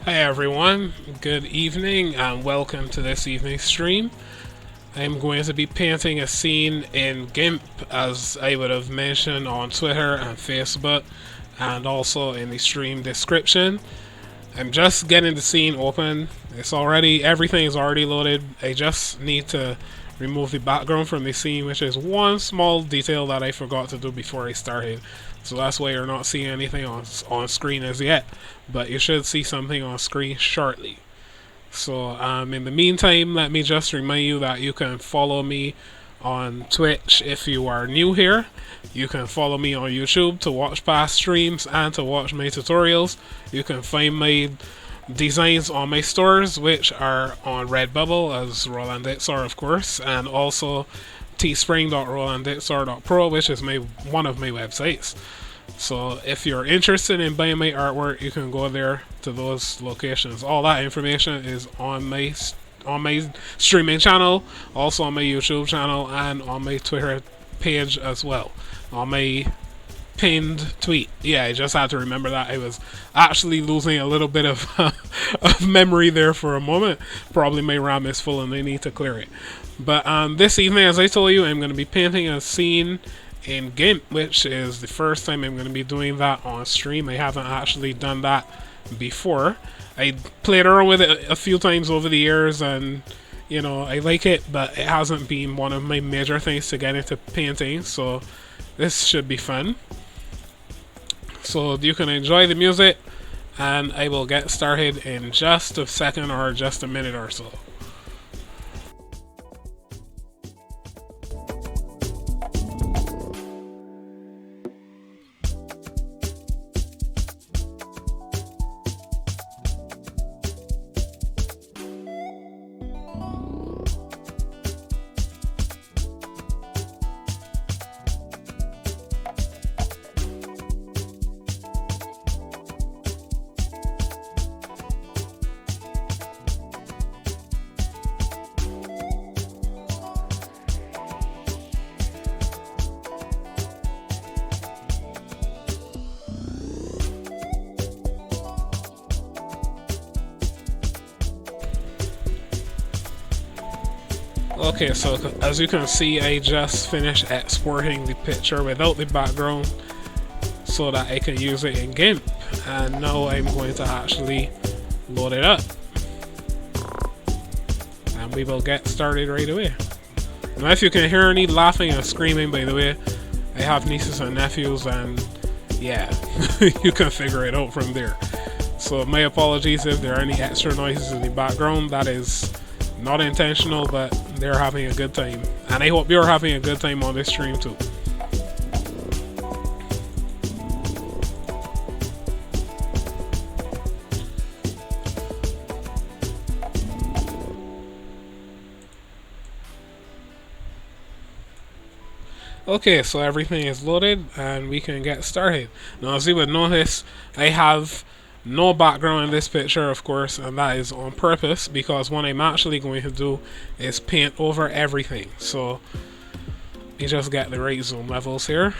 Hi everyone, good evening and welcome to this evening's stream. I'm going to be painting a scene in GIMP as I would have mentioned on Twitter and Facebook and also in the stream description. I'm just getting the scene open. Everything is already loaded. I just need to remove the background from the scene, which is one small detail that I forgot to do before I started. So that's why you're not seeing anything on screen as yet, but you should see something on screen shortly. So in the meantime, let me just remind you that you can follow me on Twitch if you are new here. You can follow me on YouTube to watch past streams and to watch my tutorials. You can find my designs on my stores, which are on Redbubble as Roland Ditsar, of course, and also teespring.rolandditsar.pro, which is one of my websites. So if you're interested in buying my artwork, you can go there to those locations. All that information is on my streaming channel, also on my YouTube channel, and on my Twitter page as well. On my pinned tweet. Yeah, I just had to remember that. I was actually losing a little bit of, of memory there for a moment. Probably my RAM is full and I need to clear it. But this evening, as I told you, I'm going to be painting a scene in GIMP, which is the first time I'm going to be doing that on stream. I haven't actually done that before. I played around with it a few times over the years and you know, I like it, but it hasn't been one of my major things to get into painting, so this should be fun. So you can enjoy the music and I will get started in just a second or just a minute or so. Okay, so as you can see, I just finished exporting the picture without the background so that I can use it in GIMP, and now I'm going to actually load it up and we will get started right away. Now if you can hear any laughing and screaming, by the way, I have nieces and nephews and yeah, you can figure it out from there. So my apologies if there are any extra noises in the background. That is not intentional, but they're having a good time, and I hope you're having a good time on this stream too. Okay, so everything is loaded and we can get started. Now as you would notice, I have no background in this picture, of course, and that is on purpose because what I'm actually going to do is paint over everything. So you just get the right zoom levels here.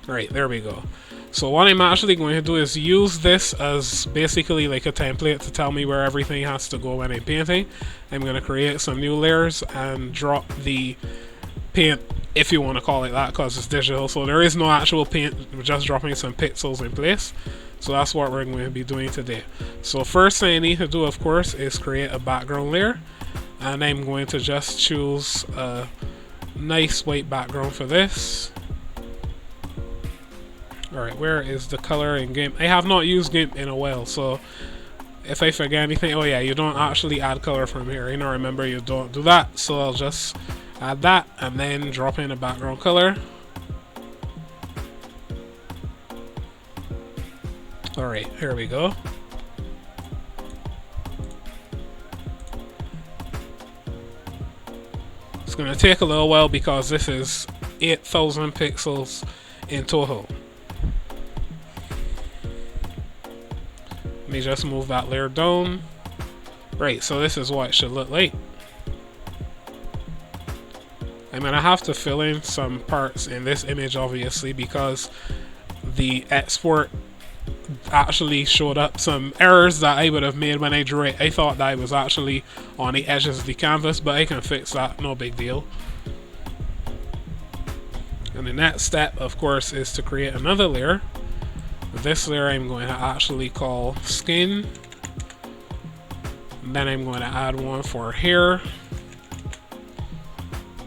Right, there we go. So what I'm actually going to do is use this as basically like a template to tell me where everything has to go when I'm painting. I'm going to create some new layers and drop the paint, if you want to call it that, because it's digital, so there is no actual paint. We're just dropping some pixels in place. So that's what we're going to be doing today. So first thing I need to do, of course, is create a background layer, and I'm going to just choose a nice white background for this. Alright, where is the color in GIMP? I have not used GIMP in a while, so if I forget anything, oh yeah, you don't actually add color from here. You know, remember, you don't do that, so I'll just add that and then drop in a background color. Alright, here we go. It's going to take a little while because this is 8,000 pixels in total. Let me just move that layer down. Right, so this is what it should look like. I'm going to have to fill in some parts in this image, obviously, because the export actually showed up some errors that I would have made when I drew it. I thought that I was actually on the edges of the canvas, but I can fix that, no big deal. And the next step, of course, is to create another layer. This layer I'm going to actually call skin. And then I'm going to add one for hair.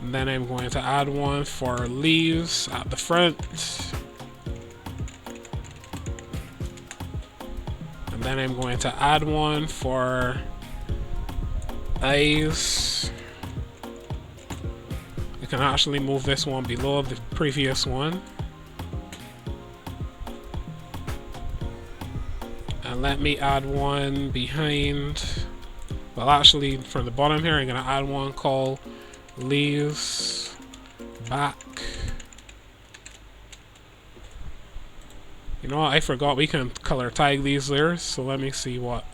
And then I'm going to add one for leaves at the front. And then I'm going to add one for eyes. I can actually move this one below the previous one. And let me add one behind. Well, actually, from the bottom here, I'm going to add one called leaves back. You know what? I forgot we can color tag these layers, so let me see what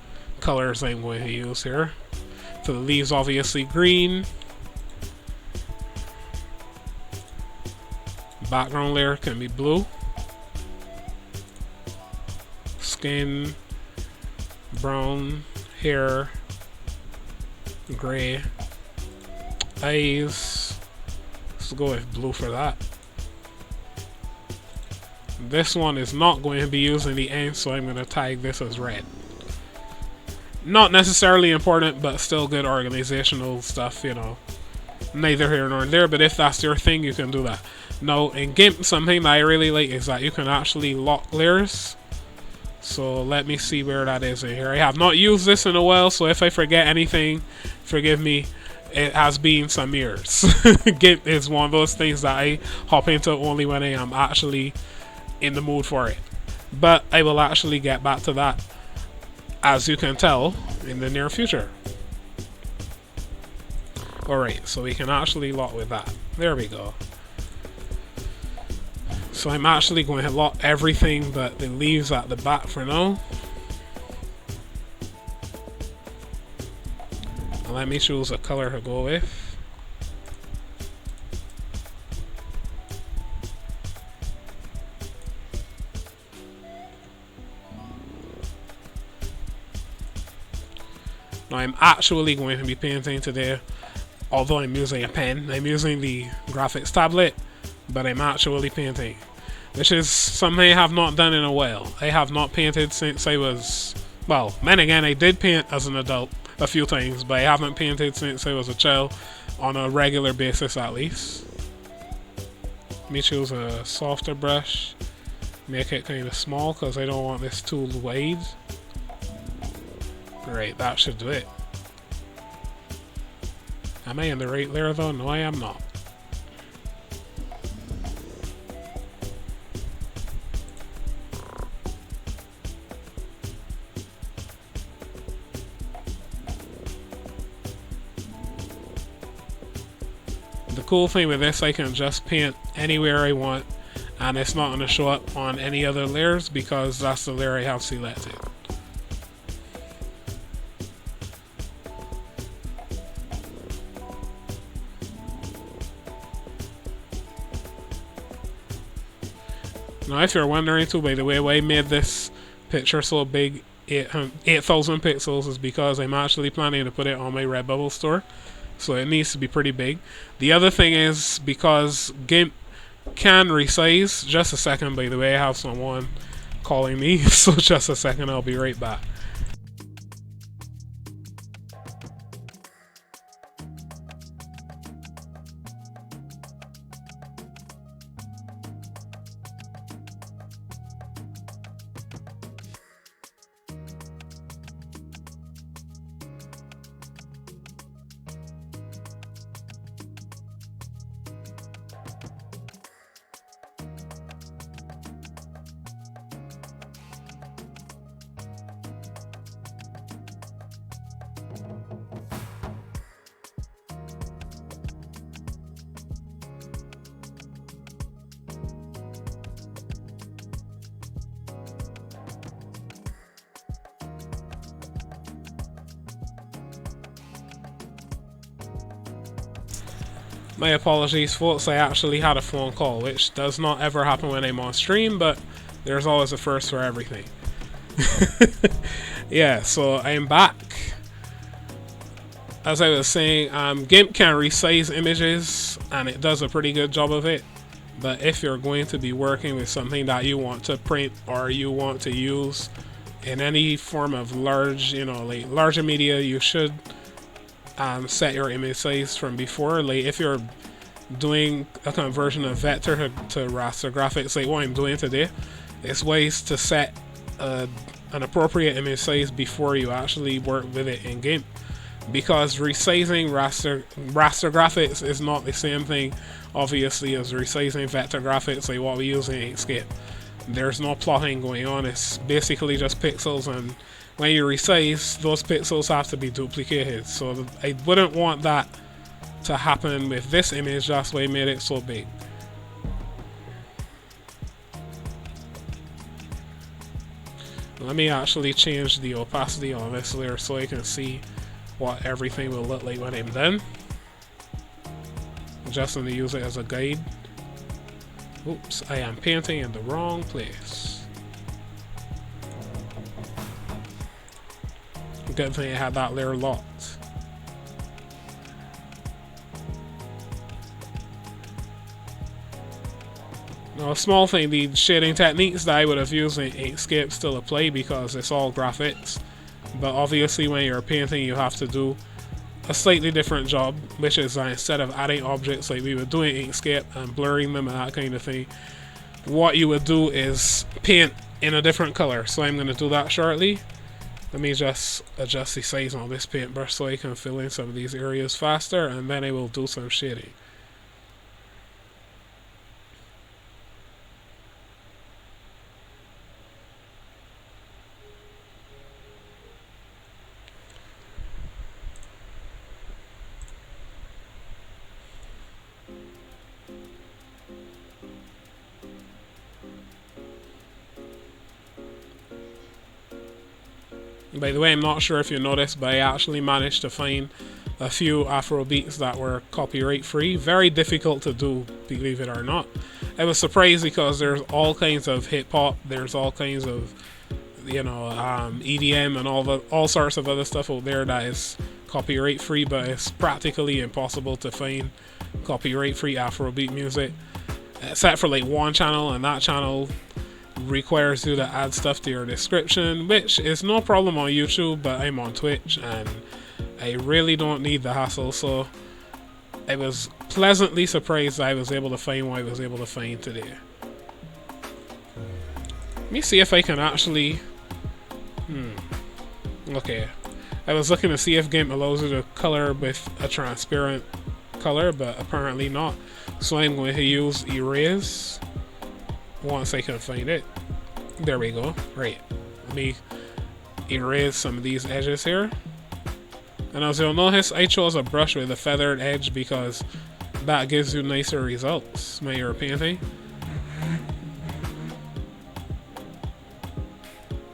colors I'm going to use here. So the leaves, obviously green. Background layer can be blue. Skin, brown, hair, gray, eyes. Let's go with blue for that. This one is not going to be used in the end, so I'm going to tag this as red. Not necessarily important, but still good organizational stuff, you know. Neither here nor there, but if that's your thing, you can do that. Now, in GIMP, something that I really like is that you can actually lock layers. So let me see where that is in here. I have not used this in a while, so if I forget anything, forgive me. It has been some years. GIMP is one of those things that I hop into only when I am actually in the mood for it. But I will actually get back to that, as you can tell, in the near future. Alright, so we can actually lock with that. There we go. So I'm actually going to lock everything but the leaves at the back for now. And let me choose a color to go with. Now I'm actually going to be painting today, although I'm using a pen. I'm using the graphics tablet, but I'm actually painting, which is something I have not done in a while. I have not painted since I was, well, then again, I did paint as an adult a few times, but I haven't painted since I was a child on a regular basis at least. Let me choose a softer brush, make it kind of small because I don't want this too wide. Right, that should do it. Am I in the right layer though? No, I am not. The cool thing with this, I can just paint anywhere I want, and it's not going to show up on any other layers because that's the layer I have selected. Now, if you're wondering too, by the way, why I made this picture so big, 8,000 pixels, is because I'm actually planning to put it on my Redbubble store. So it needs to be pretty big. The other thing is because GIMP can resize. Just a second, by the way, I have someone calling me, so just a second, I'll be right back. My apologies, folks, I actually had a phone call, which does not ever happen when I'm on stream, but there's always a first for everything. Yeah, so I'm back. As I was saying, GIMP can resize images, and it does a pretty good job of it. But if you're going to be working with something that you want to print or you want to use in any form of large, like larger media, you should set your image size from before. Like if you're doing a conversion of vector to raster graphics, like what I'm doing today, it's ways to set an appropriate image size before you actually work with it in GIMP. Because resizing raster graphics is not the same thing, obviously, as resizing vector graphics like what we use in Inkscape. There's no plotting going on, it's basically just pixels, and when you resize, those pixels have to be duplicated. So I wouldn't want that to happen with this image, that's why I made it so big. Let me actually change the opacity on this layer so I can see what everything will look like when I'm done. Just going to use it as a guide. Oops, I am painting in the wrong place. Good thing I had that layer locked. Now, a small thing, the shading techniques that I would have used in Inkscape still apply because it's all graphics. But obviously when you're painting, you have to do a slightly different job, which is instead of adding objects like we would do in Inkscape and blurring them and that kind of thing, what you would do is paint in a different color. So I'm going to do that shortly. Let me just adjust the size on this paintbrush so I can fill in some of these areas faster, and then I will do some shading. By the way, I'm not sure if you noticed, but I actually managed to find a few Afro beats that were copyright free. Very difficult to do, believe it or not. I was surprised because there's all kinds of hip hop, there's all kinds of EDM and all sorts of other stuff out there that is copyright free, but it's practically impossible to find copyright free Afrobeat music, except for like one channel, and that channel requires you to add stuff to your description, which is no problem on YouTube, but I'm on Twitch and I really don't need the hassle. So I was pleasantly surprised I was able to find what I was able to find today. Let me see if I can actually okay, I was looking to see if GIMP allows you to color with a transparent color, but apparently not. So I'm going to use erase once I can find it. There we go. Right. Let me erase some of these edges here. And as you'll notice, I chose a brush with a feathered edge because that gives you nicer results when you're painting.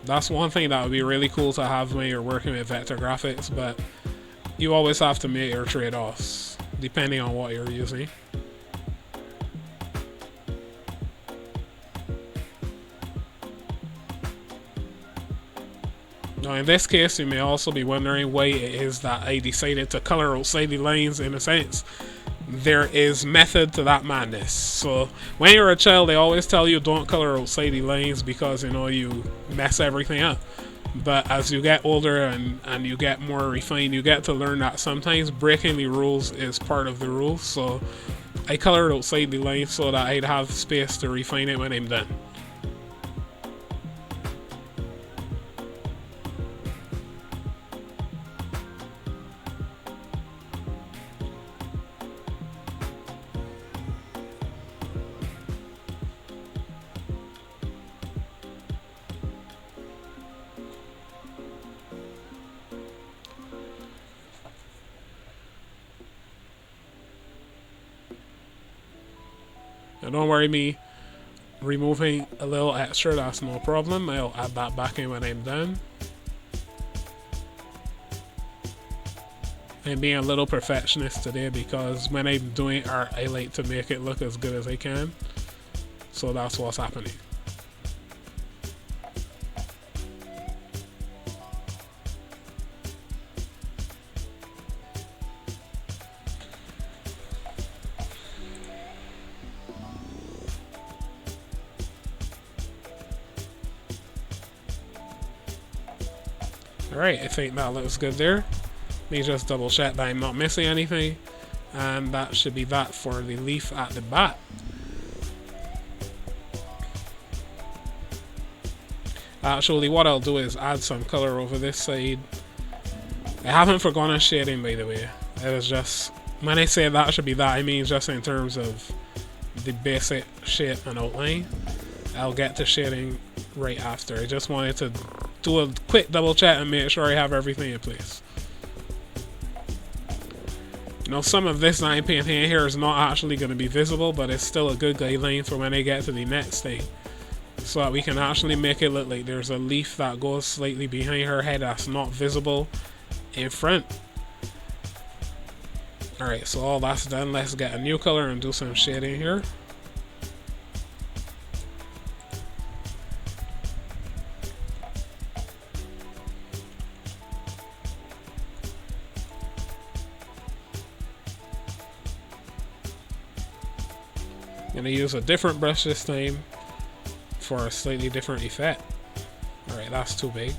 That's one thing that would be really cool to have when you're working with vector graphics, but you always have to make your trade-offs depending on what you're using. Now in this case, you may also be wondering why it is that I decided to color outside the lines. In a sense, there is method to that madness. So when you're a child, they always tell you don't color outside the lines because you mess everything up. But as you get older and you get more refined, you get to learn that sometimes breaking the rules is part of the rules. So I colored outside the lines so that I'd have space to refine it when I'm done. Now don't worry me removing a little extra, that's no problem. I'll add that back in when I'm done. I'm being a little perfectionist today because when I'm doing art, I like to make it look as good as I can. So that's what's happening. Alright, I think that looks good there. Let me just double check that I'm not missing anything. And that should be that for the leaf at the back. Actually, what I'll do is add some color over this side. I haven't forgotten shading, by the way. It was just, when I say that should be that, I mean just in terms of the basic shape and outline. I'll get to shading right after. I just wanted to do a quick double check and make sure I have everything in place. Now, some of this that I'm painting here is not actually going to be visible, but it's still a good guideline for when I get to the next thing. So that we can actually make it look like there's a leaf that goes slightly behind her head that's not visible in front. Alright, so all that's done. Let's get a new color and do some shading here. I'm going to use a different brush this time for a slightly different effect. Alright, that's too big.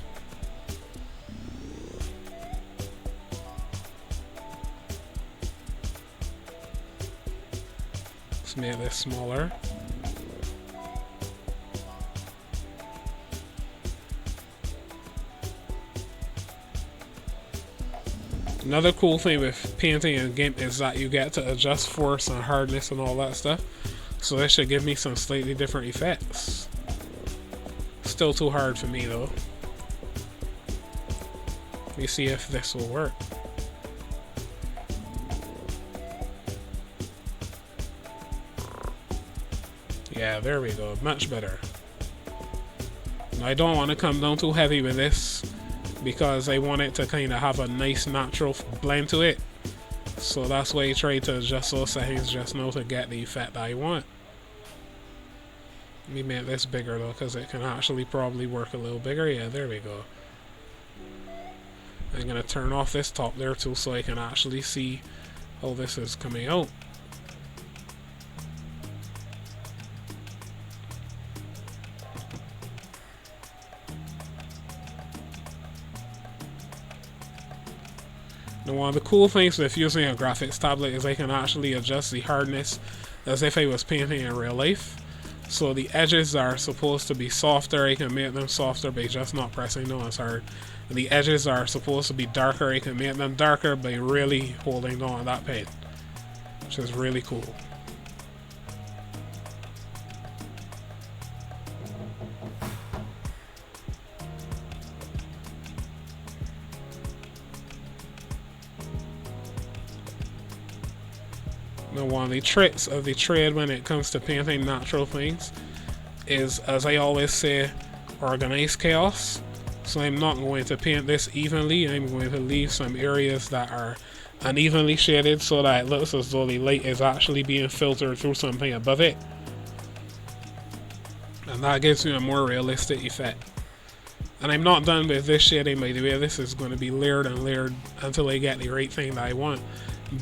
Let's make this smaller. Another cool thing with painting in GIMP is that you get to adjust force and hardness and all that stuff. So this should give me some slightly different effects. Still too hard for me though. Let me see if this will work. Yeah, there we go. Much better. Now, I don't want to come down too heavy with this because I want it to kind of have a nice natural blend to it. So that's why I tried to adjust those settings just now to get the effect that I want. Let me make this bigger though, because it can actually probably work a little bigger. Yeah, there we go. I'm going to turn off this top there too so I can actually see how this is coming out. Now, one of the cool things with using a graphics tablet is I can actually adjust the hardness as if I was painting in real life. So the edges are supposed to be softer, I can make them softer by just not pressing down as hard. And the edges are supposed to be darker, I can make them darker by really holding down on that pen, which is really cool. Now, one of the tricks of the trade when it comes to painting natural things is, as I always say, organize chaos. So I'm not going to paint this evenly, I'm going to leave some areas that are unevenly shaded so that it looks as though the light is actually being filtered through something above it. And that gives you a more realistic effect. And I'm not done with this shading, by the way. This is going to be layered and layered until I get the right thing that I want.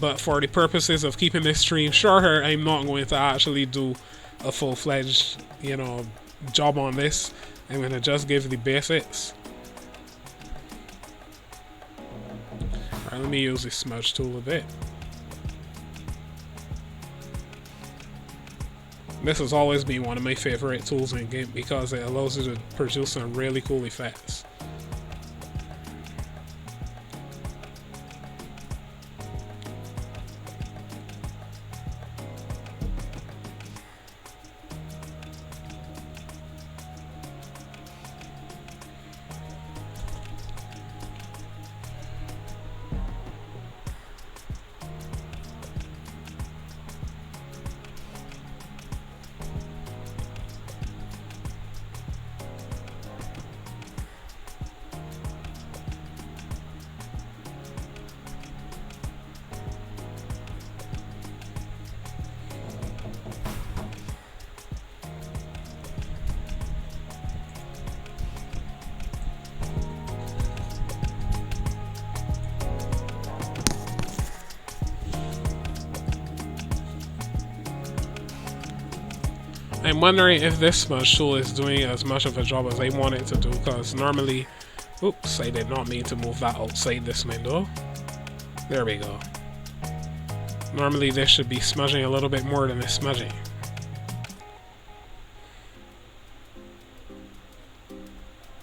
But for the purposes of keeping this stream shorter, I'm not going to actually do a full-fledged, job on this. I'm going to just give the basics. Alright, let me use the smudge tool a bit. This has always been one of my favorite tools in GIMP because it allows you to produce some really cool effects. I'm wondering if this smudge tool is doing as much of a job as I want it to do, because normally Oops, I did not mean to move that outside this window. There we go. Normally this should be smudging a little bit more than it's smudging.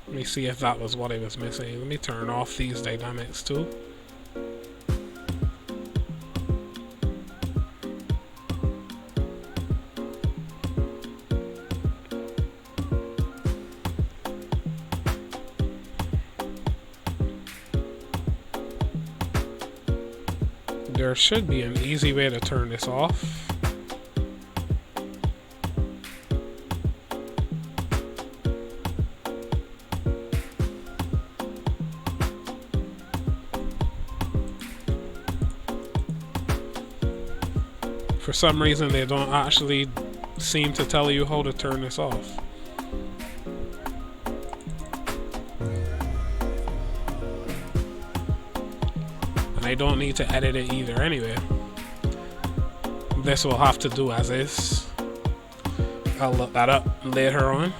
Let me see if that was what I was missing. Let me turn off these dynamics too. There should be an easy way to turn this off. For some reason, they don't actually seem to tell you how to turn this off. And I don't need to edit it either anyway. This will have to do as is. I'll look that up later on.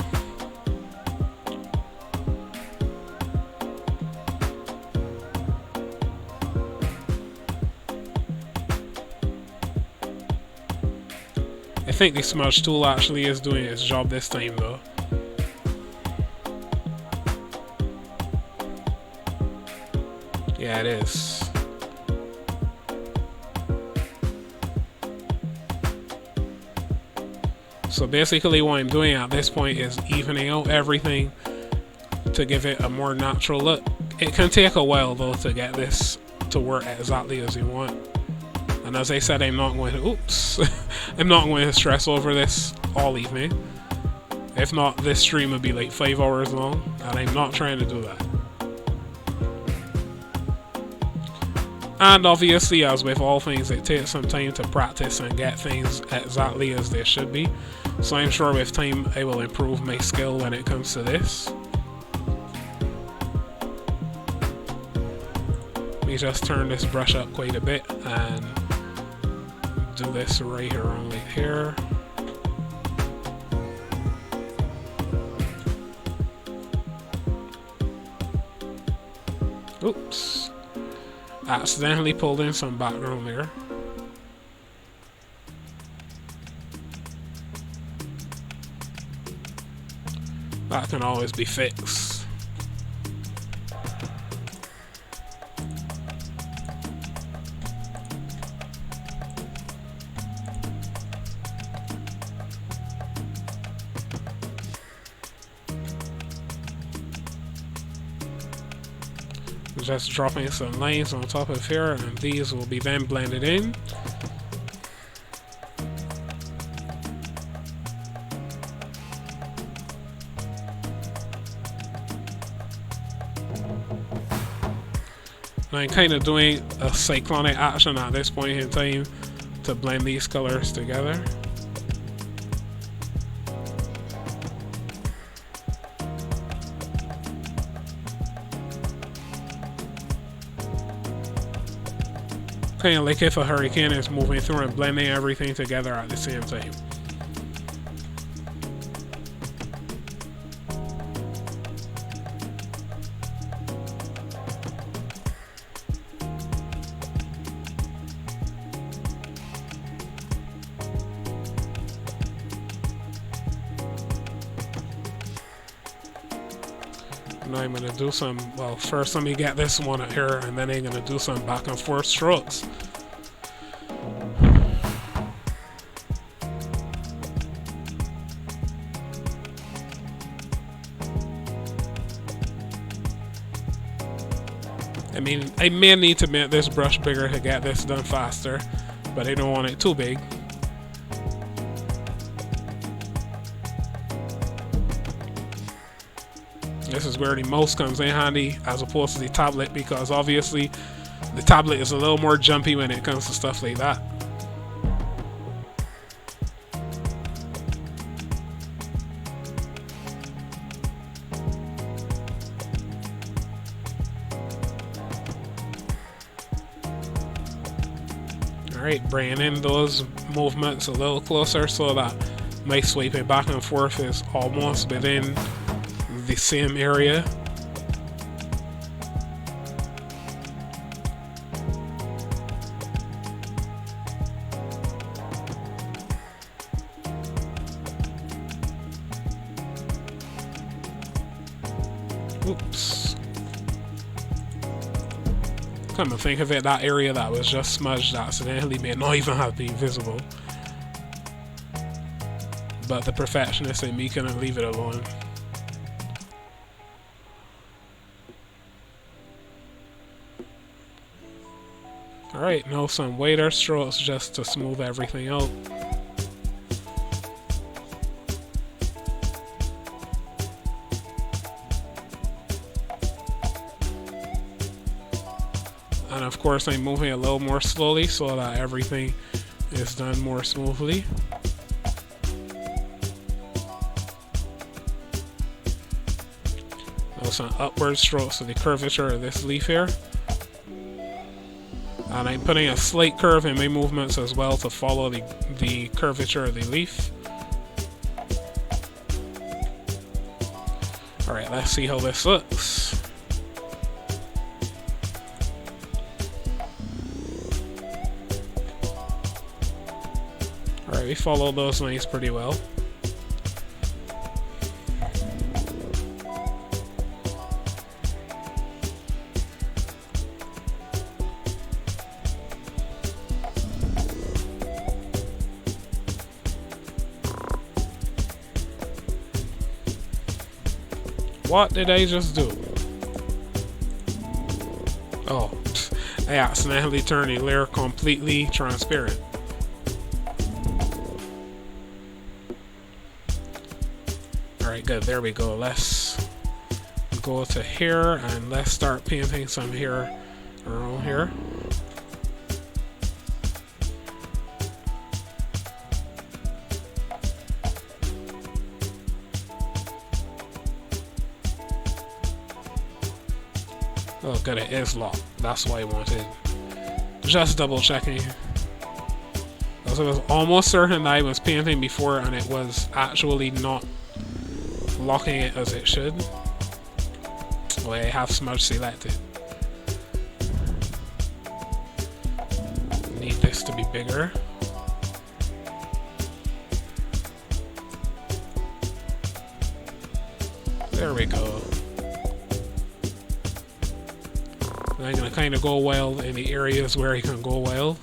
I think the smudge tool actually is doing its job this time though. Yeah, it is. So basically what I'm doing at this point is evening out everything to give it a more natural look. It can take a while though to get this to work exactly as you want. And as I said, I'm not going to, oops, I'm not going to stress over this all evening. If not, this stream would be like 5 hours long, and I'm not trying to do that. And obviously, as with all things, it takes some time to practice and get things exactly as they should be. So I'm sure with time, I will improve my skill when it comes to this. Let me just turn this brush up quite a bit and do this right around right here. Oops. Accidentally pulled in some background there. That can always be fixed. Just dropping some lines on top of here, and these will be then blended in. Now I'm kind of doing a cyclonic action at this point in time to blend these colors together. Kind of like if a hurricane is moving through and blending everything together at the same time. Now I'm going to do some, well, first let me get this one out here, and then I'm going to do some back and forth strokes. I mean, I may need to make this brush bigger to get this done faster, but I don't want it too big. This is where the mouse comes in handy as opposed to the tablet, because obviously the tablet is a little more jumpy when it comes to stuff like that. Alright, bringing in those movements a little closer so that my swiping back and forth is almost within the same area. Oops. Come to think of it, that area that was just smudged accidentally may not even have been visible. But the perfectionist in me couldn't leave it alone. Alright, now some wider strokes just to smooth everything out. And of course I'm moving a little more slowly so that everything is done more smoothly. Now some upward strokes to the curvature of this leaf here. And I'm putting a slight curve in my movements as well to follow the curvature of the leaf. Alright, let's see how this looks. Alright, we followed those lines pretty well. What did I just do? Oh, I accidentally turned the layer completely transparent. Alright, good, there we go. Let's go to here and let's start painting some hair around here. Oh good, it is locked. That's what I wanted. Just double checking. Because I was almost certain that I was painting before and it was actually not locking it as it should. Oh, I have smudge selected. Need this to be bigger. There we go. I'm going to kind of go wild in the areas where I can go wild.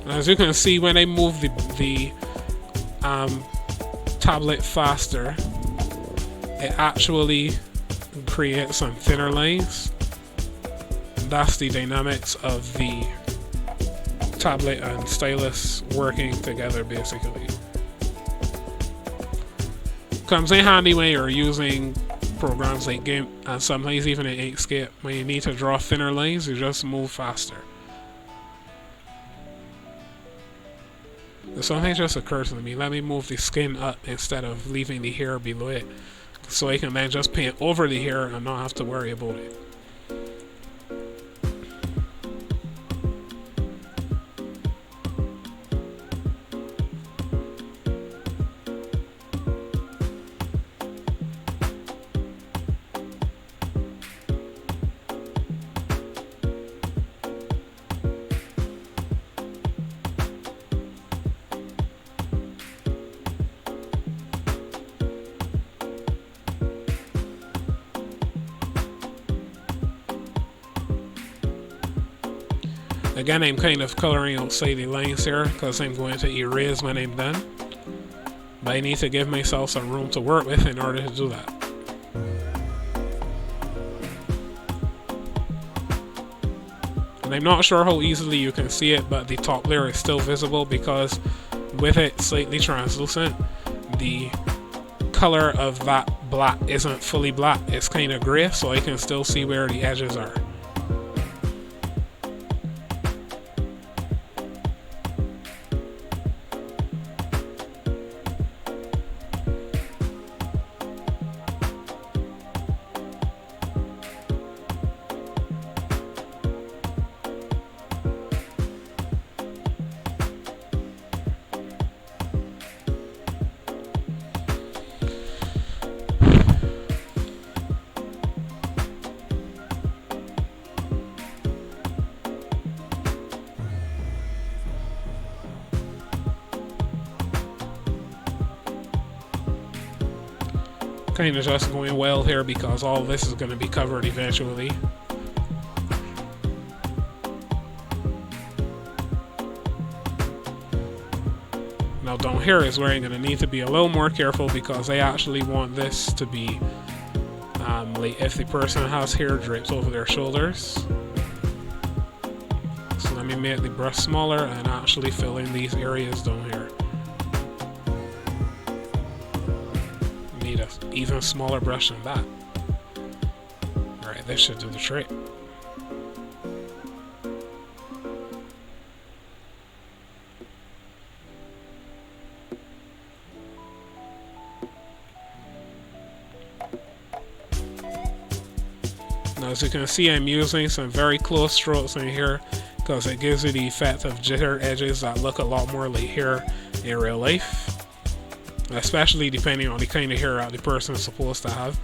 And as you can see, when I move the tablet faster, it actually creates some thinner lines. That's the dynamics of the tablet and stylus working together, basically. Comes in handy when you're using programs like GIMP and sometimes even in Inkscape. When you need to draw thinner lines, you just move faster. Something just occurs to me. Let me move the skin up instead of leaving the hair below it, so I can then just paint over the hair and not have to worry about it. Again, I'm kind of coloring outside the lines here because I'm going to erase when I'm done. But I need to give myself some room to work with in order to do that. And I'm not sure how easily you can see it, but the top layer is still visible because with it slightly translucent, the color of that black isn't fully black. It's kind of gray, so I can still see where the edges are. kind of just going well here because all this is going to be covered eventually. Now down here is where I'm going to need to be a little more careful because I actually want this to be like if the person has hair drapes over their shoulders. So let me make the brush smaller and actually fill in these areas down here. Need an even smaller brush than that. Alright, this should do the trick. Now as you can see, I'm using some very close strokes in here because it gives you the effect of jitter edges that look a lot more like hair in real life, especially depending on the kind of hair that the person is supposed to have.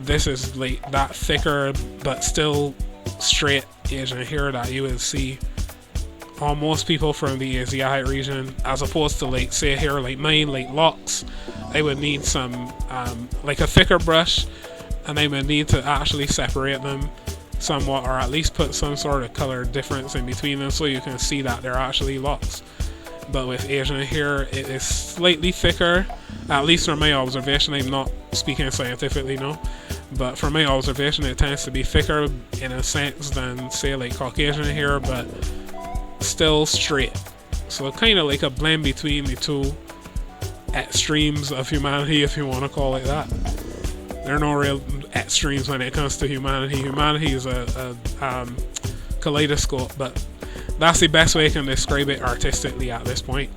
This is like that thicker but still straight Asian hair that you would see on most people from the Asiatic region, as opposed to like say hair like mine, like locks. I would need some like a thicker brush, and I would need to actually separate them somewhat, or at least put some sort of color difference in between them so you can see that they're actually locks. But with Asian hair, it is slightly thicker, at least from my observation. I'm not speaking scientifically, no, but from my observation it tends to be thicker in a sense than say like Caucasian hair, but still straight. So kind of like a blend between the two extremes of humanity, if you want to call it that. There are no real extremes when it comes to humanity. Humanity is a kaleidoscope, but that's the best way I can describe it artistically at this point.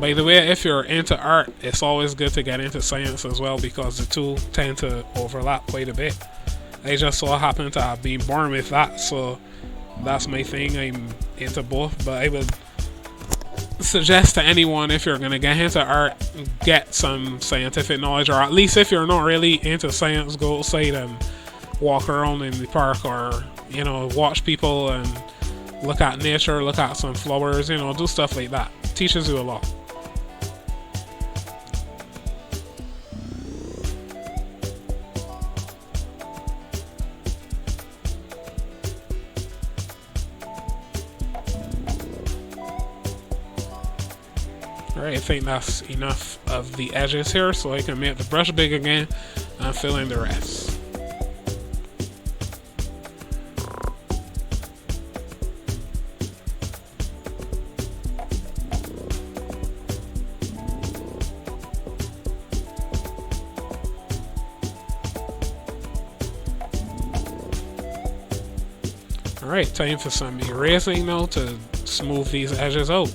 By the way, if you're into art, it's always good to get into science as well because the two tend to overlap quite a bit. I just so happen to have been born with that, so that's my thing. I'm into both, but I would suggest to anyone, if you're going to get into art, get some scientific knowledge, or at least if you're not really into science, go outside and walk around in the park, or you know, watch people and look at nature, look at some flowers, you know, do stuff like that. Teaches you a lot. Alright, I think that's enough of the edges here, so I can make the brush big again and fill in the rest. Alright, time for some erasing now to smooth these edges out.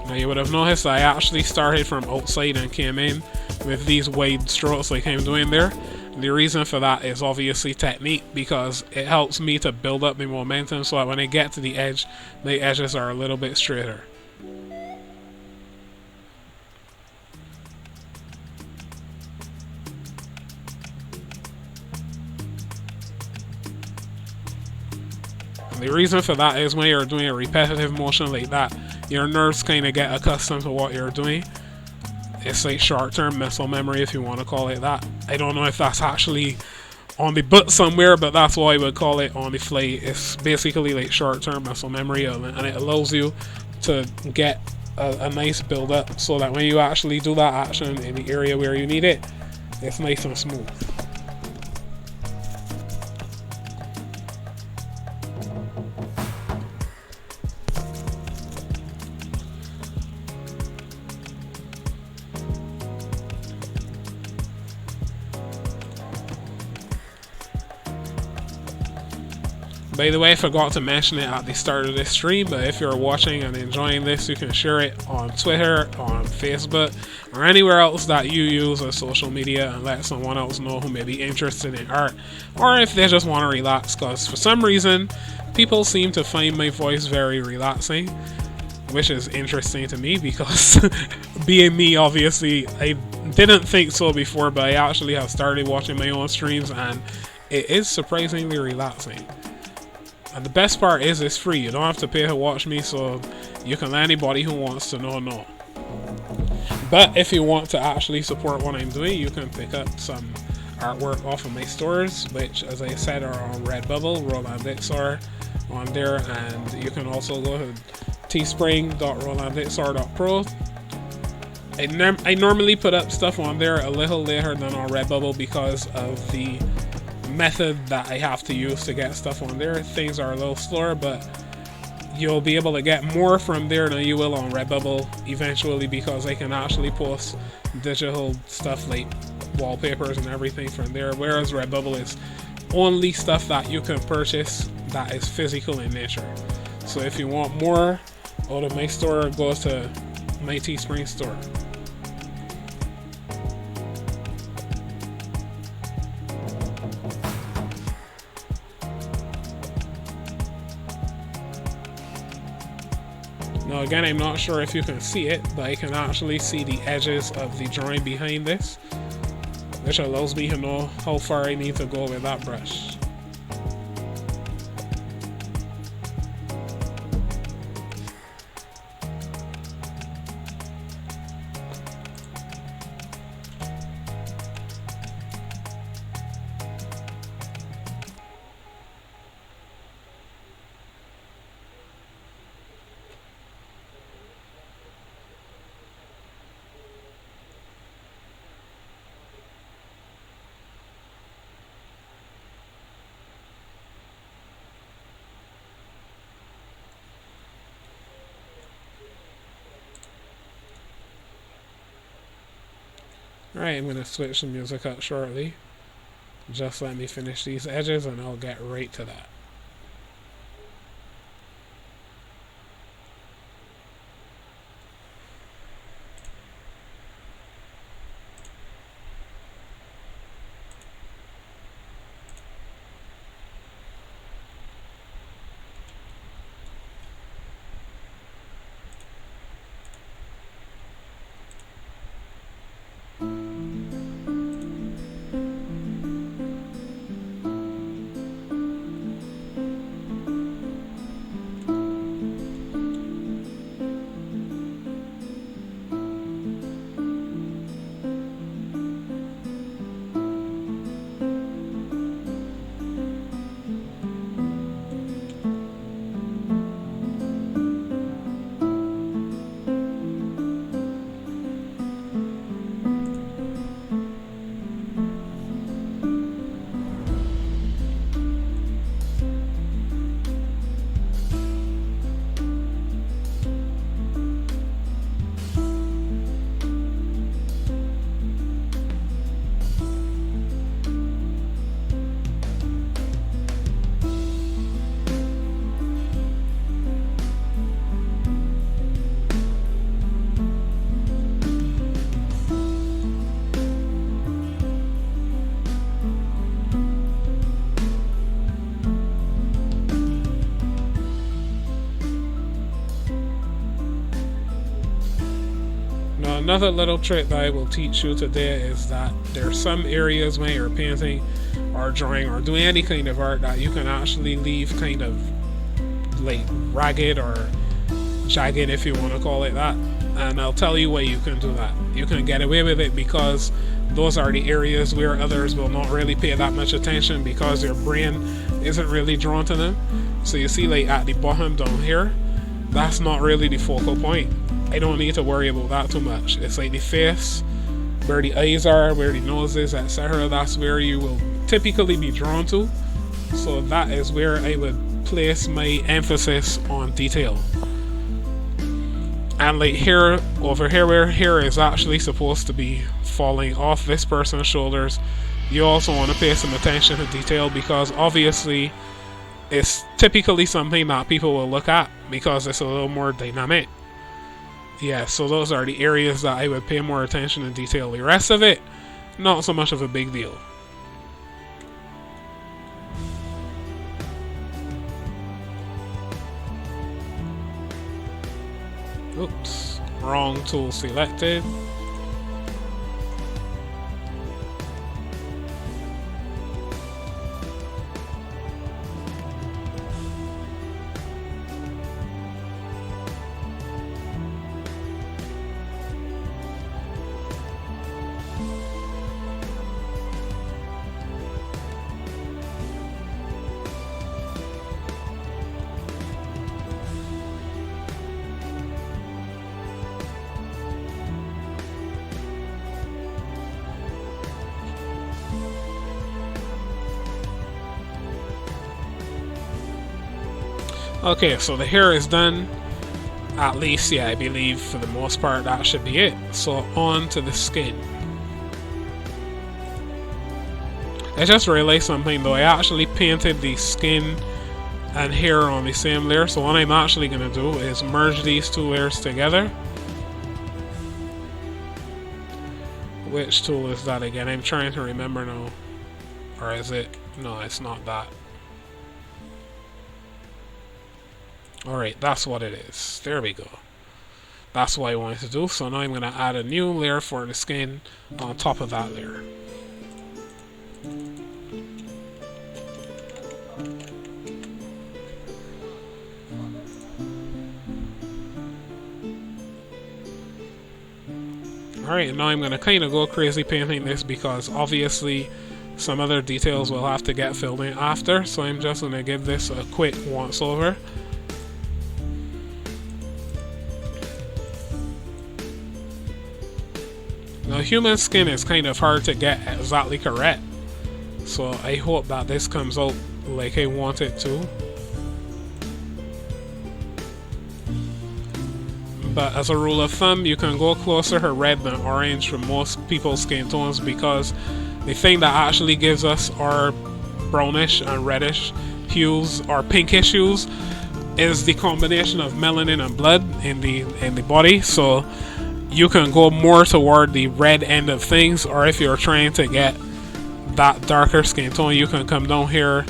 Now you would have noticed I actually started from outside and came in with these wide strokes like I'm doing there. The reason for that is obviously technique, because it helps me to build up my momentum so that when I get to the edge, my edges are a little bit straighter. The reason for that is when you're doing a repetitive motion like that, your nerves kind of get accustomed to what you're doing. It's like short-term muscle memory, if you want to call it that. I don't know if that's actually on the book somewhere, but that's what I would call it on the fly. It's basically like short-term muscle memory, and it allows you to get a nice build-up so that when you actually do that action in the area where you need it, it's nice and smooth. By the way, I forgot to mention it at the start of this stream, but if you're watching and enjoying this, you can share it on Twitter, on Facebook, or anywhere else that you use as social media, and let someone else know who may be interested in art, or if they just want to relax, because for some reason, people seem to find my voice very relaxing, which is interesting to me, because being me, obviously, I didn't think so before, but I actually have started watching my own streams, and it is surprisingly relaxing. And the best part is it's free. You don't have to pay to watch me, so you can let anybody who wants to know. But if you want to actually support what I'm doing, you can pick up some artwork off of my stores, which, as I said, are on Redbubble. Roland are on there, and you can also go to teespring.rolandixor.pro. I normally put up stuff on there a little later than on Redbubble because of the method that I have to use to get stuff on there. Things are a little slower, but you'll be able to get more from there than you will on Redbubble eventually, because I can actually post digital stuff like wallpapers and everything from there, whereas Redbubble is only stuff that you can purchase that is physical in nature. So if you want more out of my store, go to my Teespring store. Now again, I'm not sure if you can see it, but I can actually see the edges of the drawing behind this, which allows me to know how far I need to go with that brush. Alright, I'm going to switch the music up shortly. Just let me finish these edges and I'll get right to that. Another little trick that I will teach you today is that there's some areas when you're painting or drawing or doing any kind of art that you can actually leave kind of like ragged or jagged, if you want to call it that. And I'll tell you why you can do that. You can get away with it because those are the areas where others will not really pay that much attention because your brain isn't really drawn to them. So you see, like at the bottom down here, that's not really the focal point. I don't need to worry about that too much. It's like the face, where the eyes are, where the nose is, etc. That's where you will typically be drawn to. So that is where I would place my emphasis on detail. And like here, over here, where hair is actually supposed to be falling off this person's shoulders, you also want to pay some attention to detail because obviously it's typically something that people will look at because it's a little more dynamic. Yeah, so those are the areas that I would pay more attention to detail. The rest of it, not so much of a big deal. Oops, wrong tool selected. Okay, so the hair is done. At least, yeah, I believe for the most part that should be it. So on to the skin. I just realized something though. I actually painted the skin and hair on the same layer. So what I'm actually going to do is merge these two layers together. Which tool is that again? I'm trying to remember now. Or is it? No, it's not that. Alright, that's what it is. There we go. That's what I wanted to do. So now I'm going to add a new layer for the skin on top of that layer. Alright, now I'm going to kind of go crazy painting this because obviously some other details will have to get filled in after. So I'm just going to give this a quick once over. Now human skin is kind of hard to get exactly correct. So I hope that this comes out like I want it to. But as a rule of thumb, you can go closer to red than orange for most people's skin tones because the thing that actually gives us our brownish and reddish hues or pinkish hues is the combination of melanin and blood in the body. So you can go more toward the red end of things, or if you're trying to get that darker skin tone, you can come down here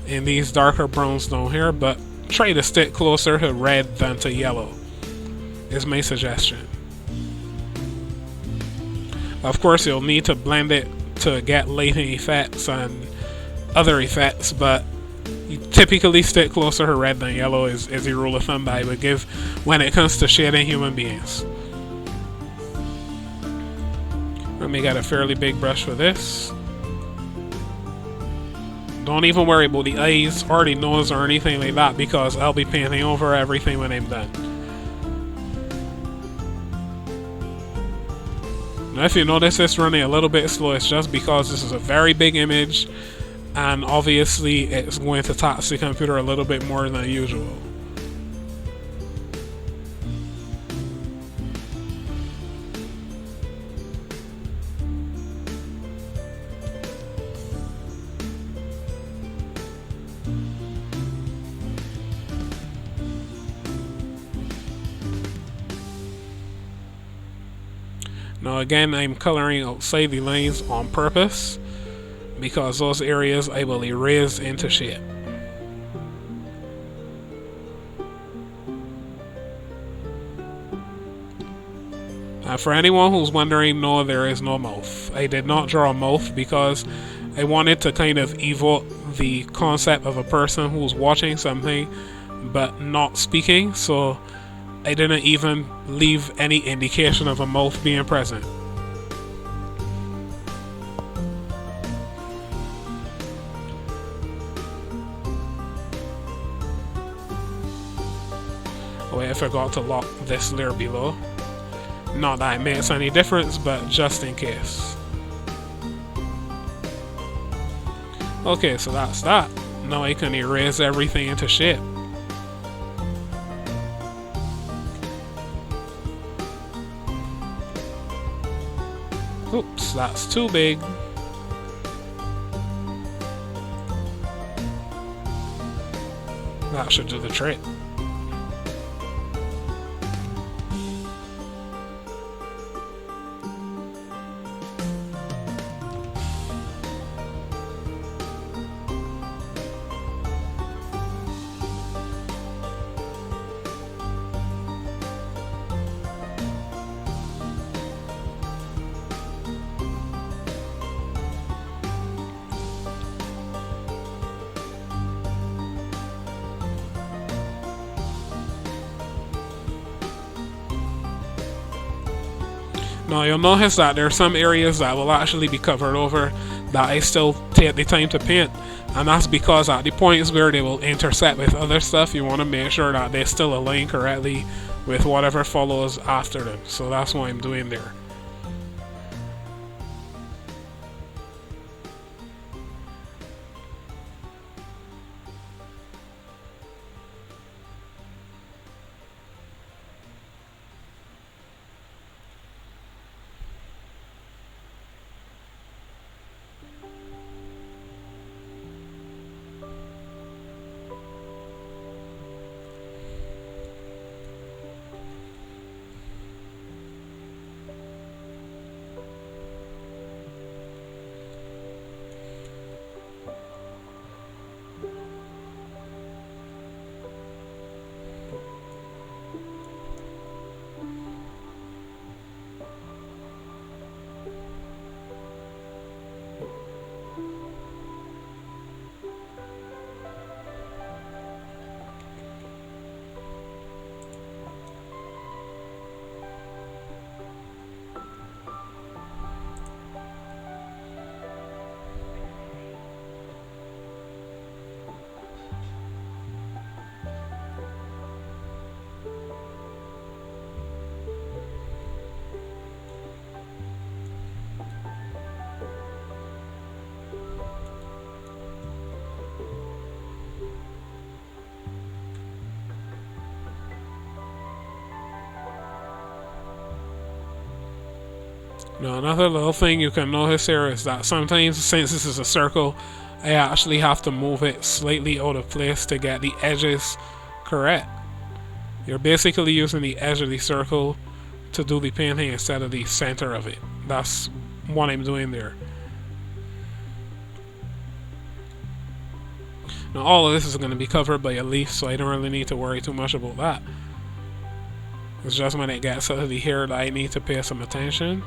in these darker browns down here, but try to stick closer to red than to yellow is my suggestion. Of course, you'll need to blend it to get lighting effects and other effects, but you typically stick closer to red than yellow is a rule of thumb that I would give when it comes to shading human beings. Let me get a fairly big brush for this. Don't even worry about the eyes or the nose or anything like that because I'll be painting over everything when I'm done. Now if you notice it's running a little bit slow, it's just because this is a very big image and obviously it's going to tax the computer a little bit more than usual. Now again, I'm coloring outside the lines on purpose because those areas I will erase into shape. And for anyone who's wondering, no, there is no mouth. I did not draw a mouth because I wanted to kind of evoke the concept of a person who's watching something but not speaking, so I didn't even leave any indication of a mouth being present. Oh wait, I forgot to lock this layer below. Not that it makes any difference, but just in case. Okay, so that's that. Now I can erase everything into shape. Oops, that's too big. That should do the trick. Now you'll notice that there are some areas that will actually be covered over that I still take the time to paint, and that's because at the points where they will intersect with other stuff, you want to make sure that they still align correctly with whatever follows after them. So that's what I'm doing there. Now another little thing you can notice here is that sometimes, since this is a circle, I actually have to move it slightly out of place to get the edges correct. You're basically using the edge of the circle to do the painting instead of the center of it. That's what I'm doing there. Now all of this is going to be covered by a leaf, so I don't really need to worry too much about that. It's just when it gets to the hair that I need to pay some attention.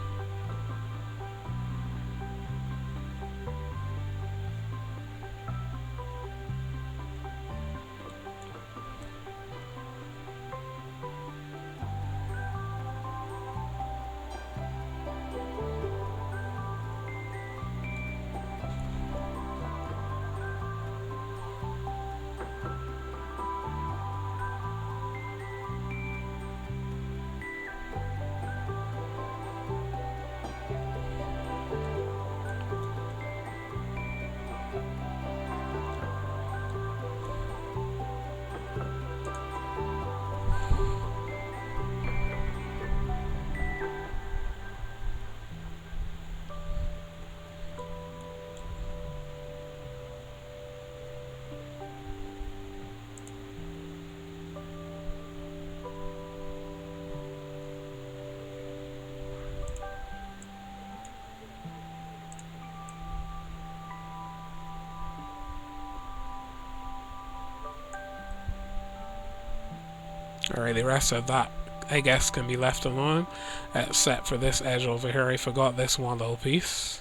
Alright, the rest of that, I guess, can be left alone, except for this edge over here. I forgot this one little piece.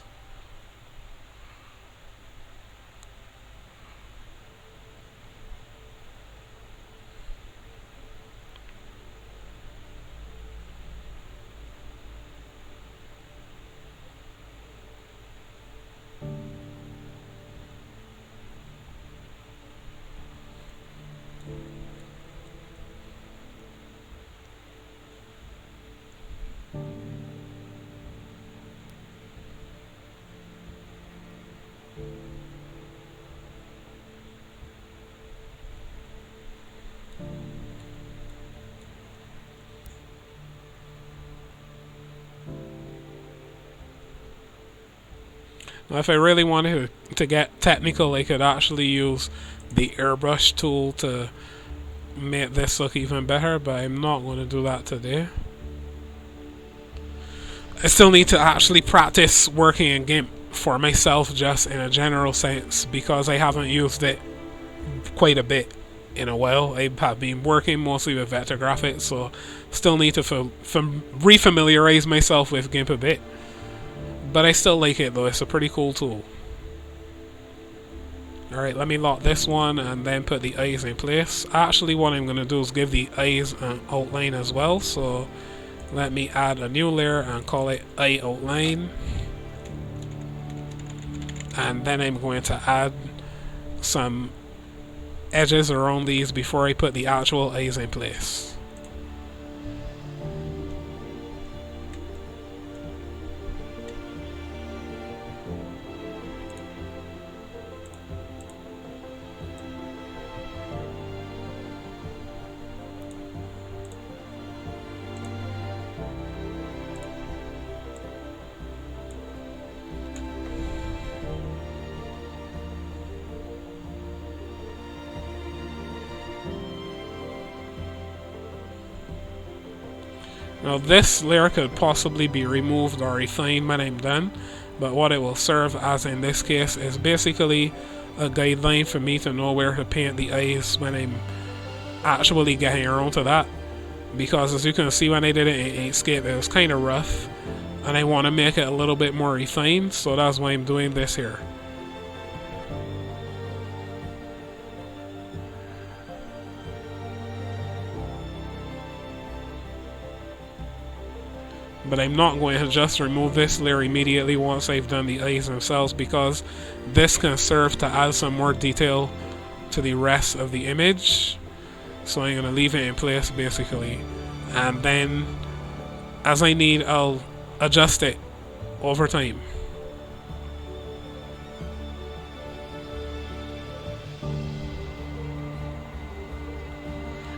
Now, if I really wanted to get technical, I could actually use the airbrush tool to make this look even better, but I'm not going to do that today. I still need to actually practice working in GIMP for myself, just in a general sense, because I haven't used it quite a bit in a while. I have been working mostly with vector graphics, so still need to refamiliarize myself with GIMP a bit. But I still like it though, it's a pretty cool tool. Alright, let me lock this one and then put the eyes in place. Actually, what I'm going to do is give the eyes an outline as well, so let me add a new layer and call it eye outline. And then I'm going to add some edges around these before I put the actual eyes in place. Now this layer could possibly be removed or refined when I'm done, but what it will serve as in this case is basically a guideline for me to know where to paint the eyes when I'm actually getting around to that. Because as you can see, when I did it in Inkscape, it was kind of rough, and I want to make it a little bit more refined, so that's why I'm doing this here. But I'm not going to just remove this layer immediately once I've done the eyes themselves, because this can serve to add some more detail to the rest of the image. So I'm going to leave it in place basically, and then as I need, I'll adjust it over time.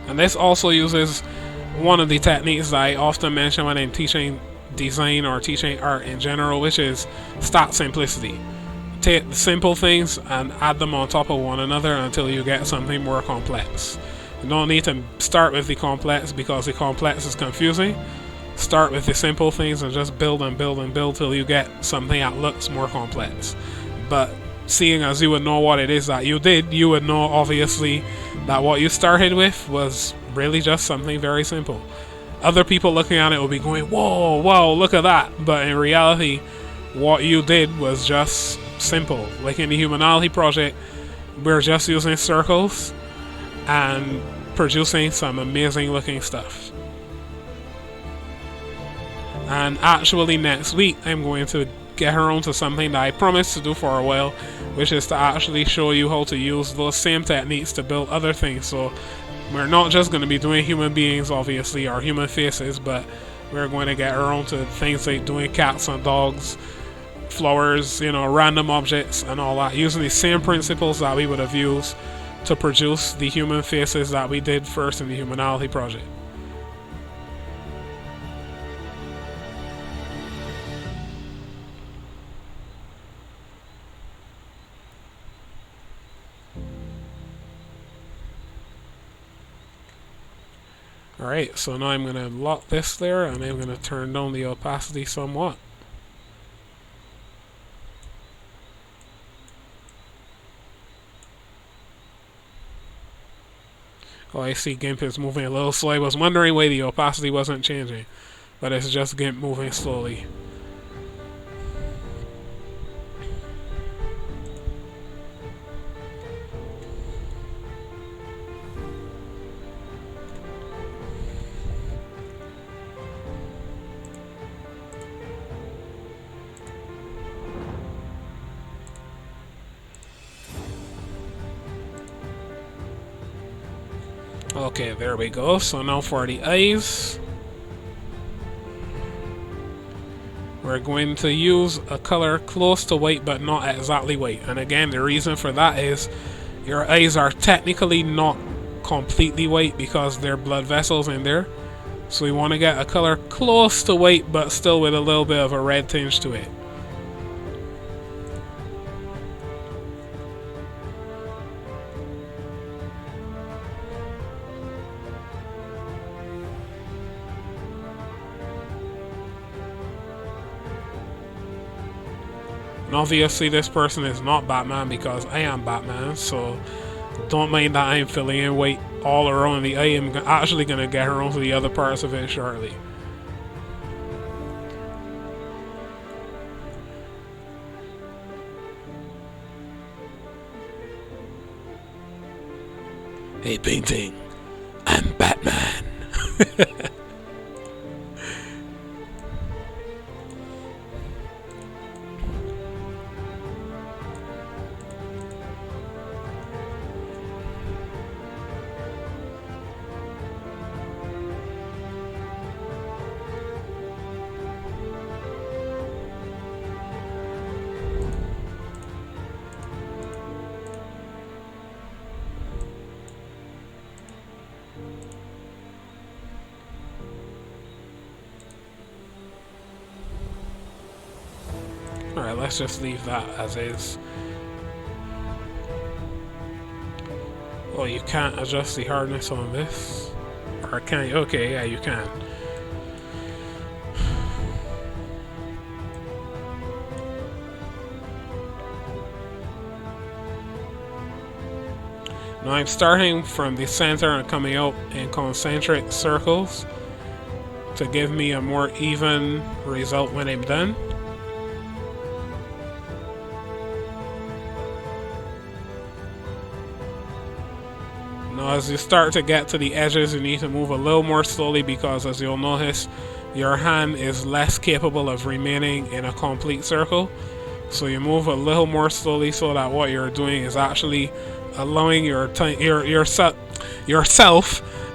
And this also uses one of the techniques that I often mention when I'm teaching design or teaching art in general, which is start simplicity. Take the simple things and add them on top of one another until you get something more complex. You don't need to start with the complex because the complex is confusing. Start with the simple things and just build and build and build till you get something that looks more complex. But seeing as you would know what it is that you did, you would know obviously that what you started with was really just something very simple. Other people looking at it will be going, whoa, whoa, look at that. But in reality, what you did was just simple. Like in the Humanality project, we're just using circles and producing some amazing looking stuff. And actually next week I'm going to get around to something that I promised to do for a while, which is to actually show you how to use those same techniques to build other things. So we're not just going to be doing human beings obviously, or human faces, but we're going to get around to things like doing cats and dogs, flowers, random objects and all that, using the same principles that we would have used to produce the human faces that we did first in the Humanality project. Alright, so now I'm going to lock this there and I'm going to turn down the opacity somewhat. Oh, I see GIMP is moving a little slow. I was wondering why the opacity wasn't changing, but it's just GIMP moving slowly. Okay, there we go. So now for the eyes, we're going to use a color close to white but not exactly white. And again, the reason for that is your eyes are technically not completely white because there are blood vessels in there. So we want to get a color close to white but still with a little bit of a red tinge to it. And obviously this person is not Batman because I am Batman, so don't mind that I'm filling in white all around the eye. I'm actually going to get around to the other parts of it shortly. Hey painting, I'm Batman. Alright, let's just leave that as is. Oh, you can't adjust the hardness on this? Or can you? Okay, yeah, you can. Now I'm starting from the center and coming out in concentric circles to give me a more even result when I'm done. Now as you start to get to the edges, you need to move a little more slowly because, as you'll notice, your hand is less capable of remaining in a complete circle. So you move a little more slowly so that what you're doing is actually allowing yourself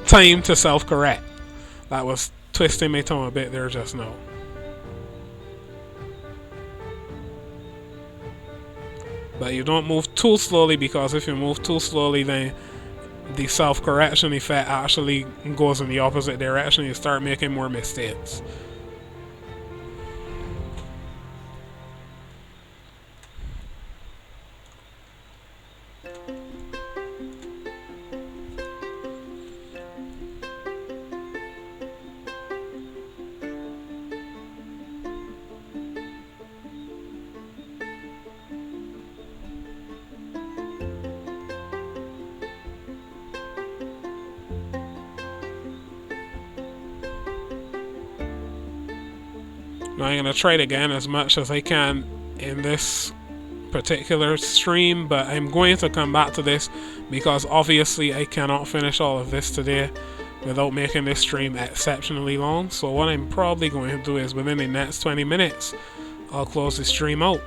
time to self-correct. That was twisting my tongue a bit there just now. But you don't move too slowly, because if you move too slowly, then the self-correction effect actually goes in the opposite direction. You start making more mistakes. Now I'm going to try it again as much as I can in this particular stream, but I'm going to come back to this because obviously I cannot finish all of this today without making this stream exceptionally long. So what I'm probably going to do is within the next 20 minutes I'll close the stream out,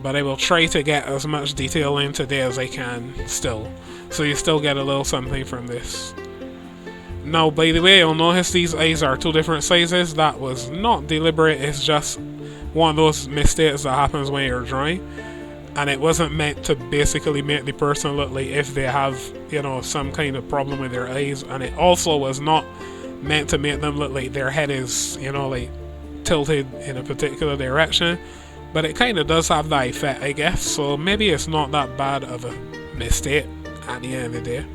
but I will try to get as much detail in today as I can still, so you still get a little something from this. Now, by the way, you'll notice these eyes are two different sizes. That was not deliberate, it's just one of those mistakes that happens when you're drawing, and it wasn't meant to basically make the person look like if they have, you know, some kind of problem with their eyes, and it also was not meant to make them look like their head is, you know, like tilted in a particular direction, but it kind of does have that effect, I guess, so maybe it's not that bad of a mistake at the end of the day.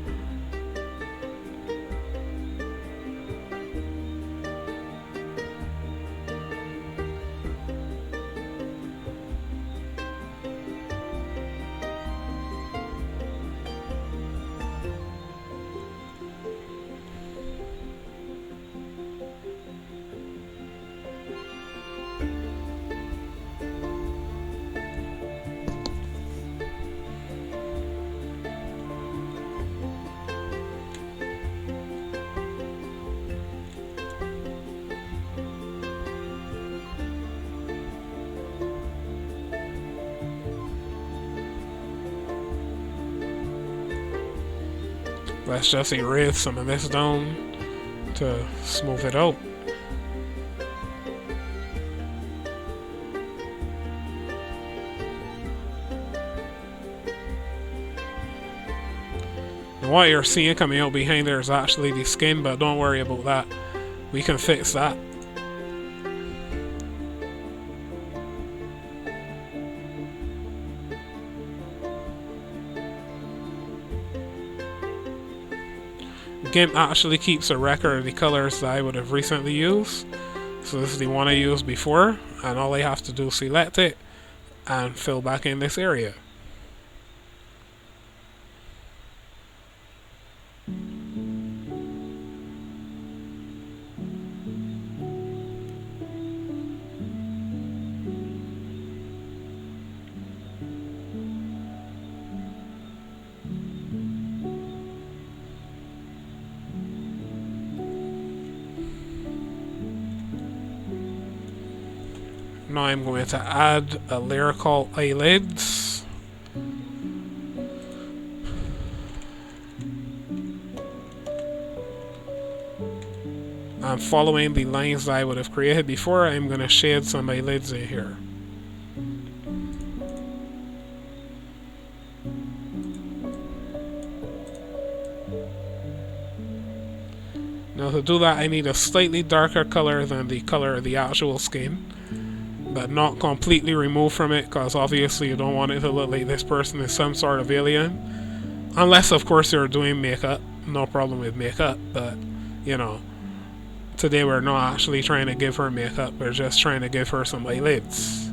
Let's just erase some of this down to smooth it out. And what you're seeing coming out behind there is actually the skin, but don't worry about that. We can fix that. GIMP actually keeps a record of the colors that I would have recently used. So this is the one I used before, and all I have to do is select it and fill back in this area. Now I'm going to add a layer called eyelids. I'm following the lines that I would have created before. I'm going to shade some eyelids in here. Now to do that I need a slightly darker color than the color of the actual skin, but not completely removed from it, because obviously you don't want it to look like this person is some sort of alien. Unless of course you're doing makeup, no problem with makeup, but you know, today we're not actually trying to give her makeup, we're just trying to give her some eyelids.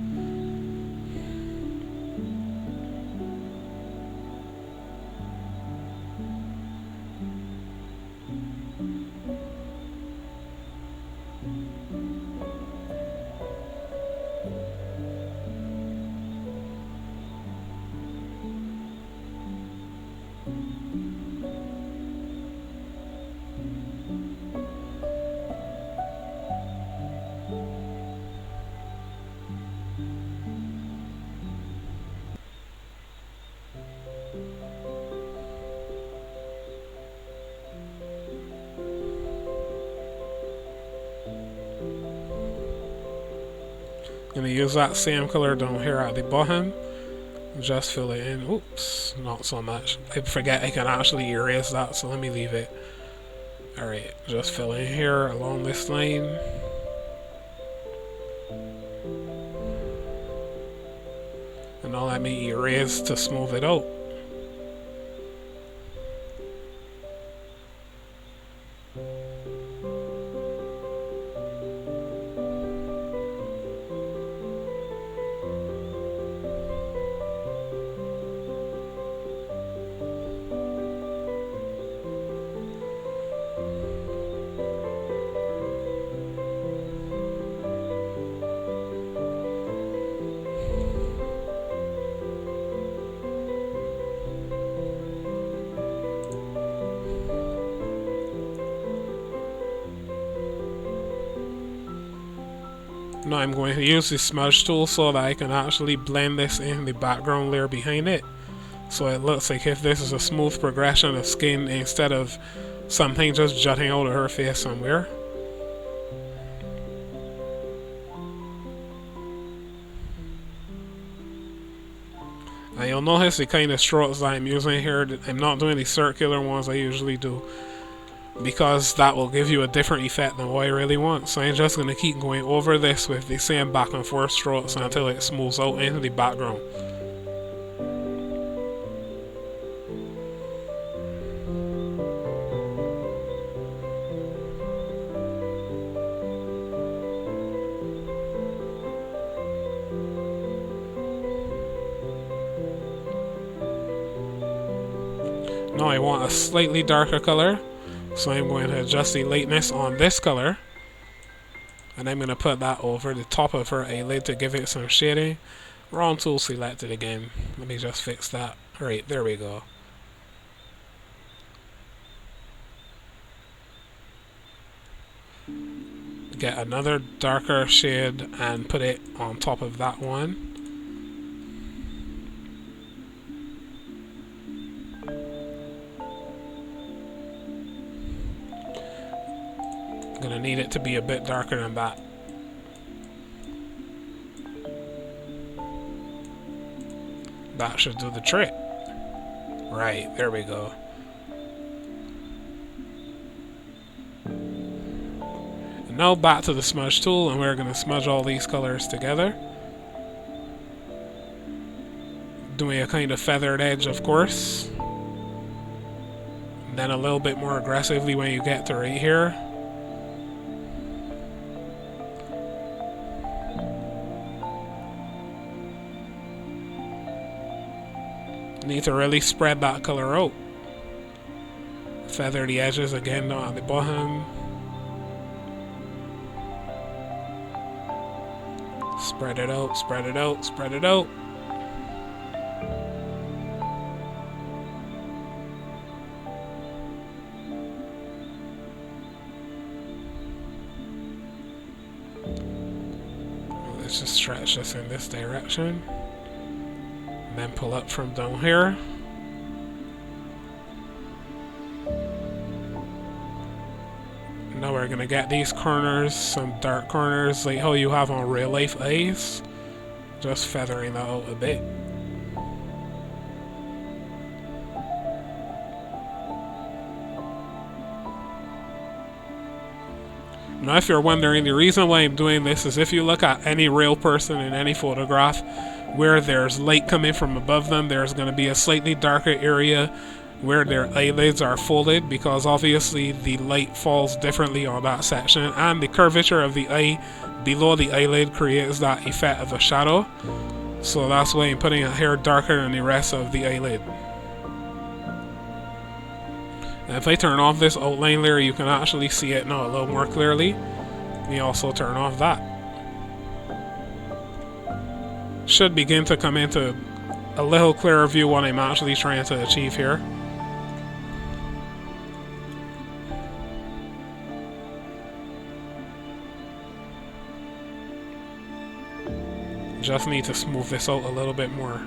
Gonna use that same color down here at the bottom. Just fill it in. Oops, not so much. I forget I can actually erase that, so let me leave it. Alright, just fill in here along this line. And now let me erase to smooth it out. Now I'm going to use the smudge tool so that I can actually blend this in the background layer behind it. So it looks like if this is a smooth progression of skin instead of something just jutting out of her face somewhere. And you'll notice the kind of strokes that I'm using here. I'm not doing the circular ones I usually do, because that will give you a different effect than what I really want. So I'm just going to keep going over this with the same back and forth strokes until it smooths out into the background. Now I want a slightly darker color, so I'm going to adjust the lightness on this color, and I'm going to put that over the top of her eyelid to give it some shading. Wrong tool selected again. Let me just fix that. Alright, there we go. Get another darker shade and put it on top of that one. Gonna need it to be a bit darker than that. That should do the trick. Right, there we go. And now back to the smudge tool, and we're gonna smudge all these colors together. Doing a kind of feathered edge, of course. And then a little bit more aggressively when you get to right here. Need to really spread that color out. Feather the edges again down at the bottom. Spread it out, spread it out, spread it out. Let's just stretch this in this direction. And then pull up from down here. Now we're gonna get these corners, some dark corners, like how you have on real life eyes. Just feathering that out a bit. Now if you're wondering, the reason why I'm doing this is if you look at any real person in any photograph, where there's light coming from above them, there's going to be a slightly darker area where their eyelids are folded, because obviously the light falls differently on that section, and the curvature of the eye below the eyelid creates that effect of a shadow. So that's why I'm putting it here darker than the rest of the eyelid. And if I turn off this outline layer, you can actually see it now a little more clearly. Let me also turn off that. Should begin to come into a little clearer view what I'm actually trying to achieve here. Just need to smooth this out a little bit more.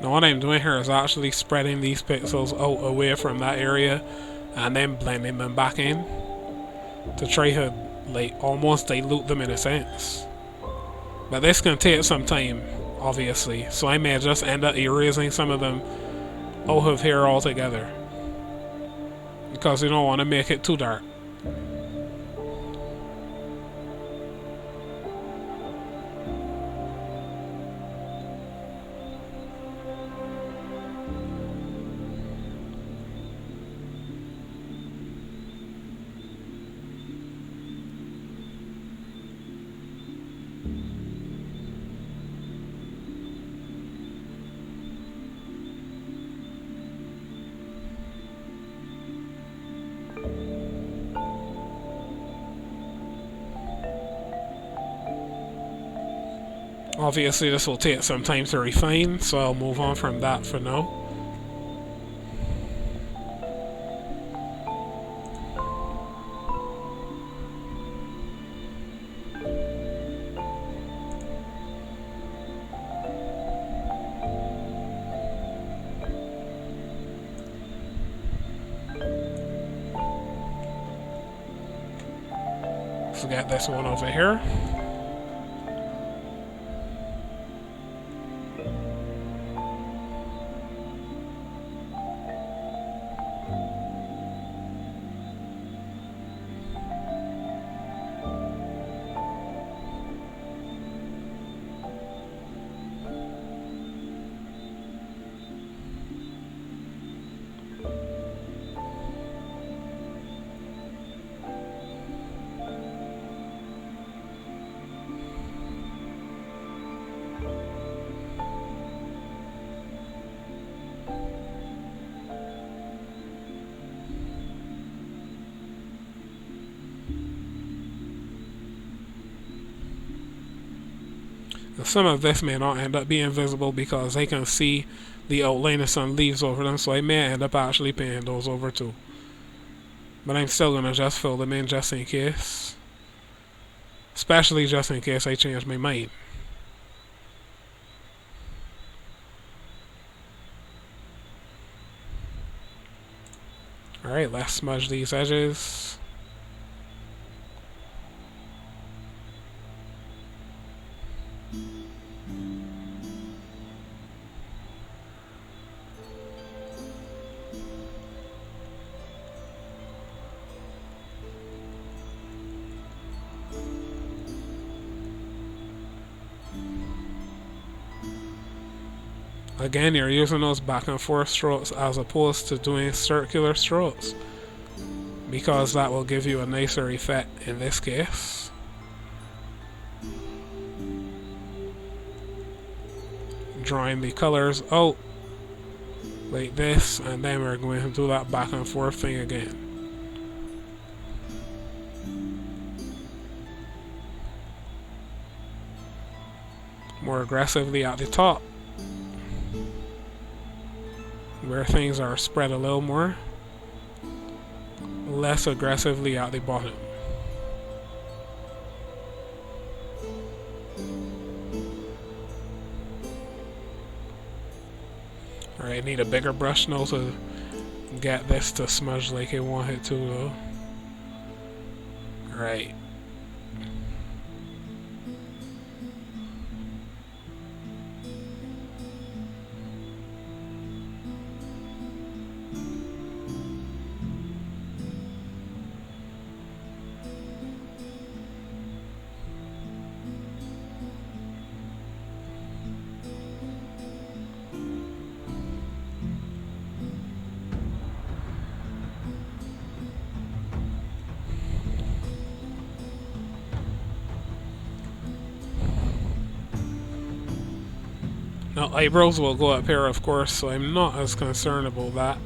Now what I'm doing here is actually spreading these pixels out away from that area and then blending them back in to try to like almost dilute them in a sense. But this can take some time, obviously, so I may just end up erasing some of them out of here altogether. because you don't want to make it too dark. Obviously this will take some time to refine, so I'll move on from that for now. So got this one over here. Some of this may not end up being visible because they can see the outline of some leaves over them, so I may end up actually painting those over too. But I'm still going to just fill them in just in case. Especially just in case I change my mind. Alright, let's smudge these edges. Again, you're using those back and forth strokes as opposed to doing circular strokes, because that will give you a nicer effect in this case. Drawing the colors out like this, and then we're going to do that back and forth thing again. More aggressively at the top, where things are spread a little more, less aggressively at the bottom. Alright, I need a bigger brush now to get this to smudge like I want it to though. Alright. Now, eyebrows will go up here, of course, so I'm not as concerned about that.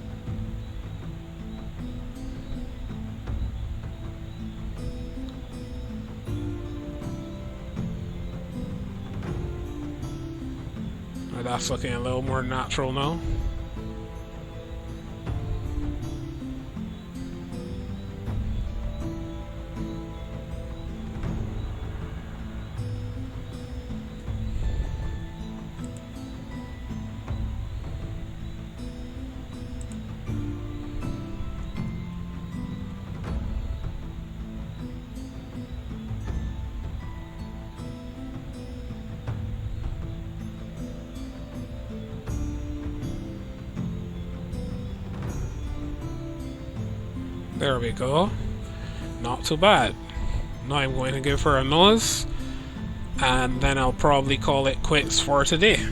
That's looking a little more natural now. There we go. Not too bad. Now I'm going to give her a nose, and then I'll probably call it quits for today.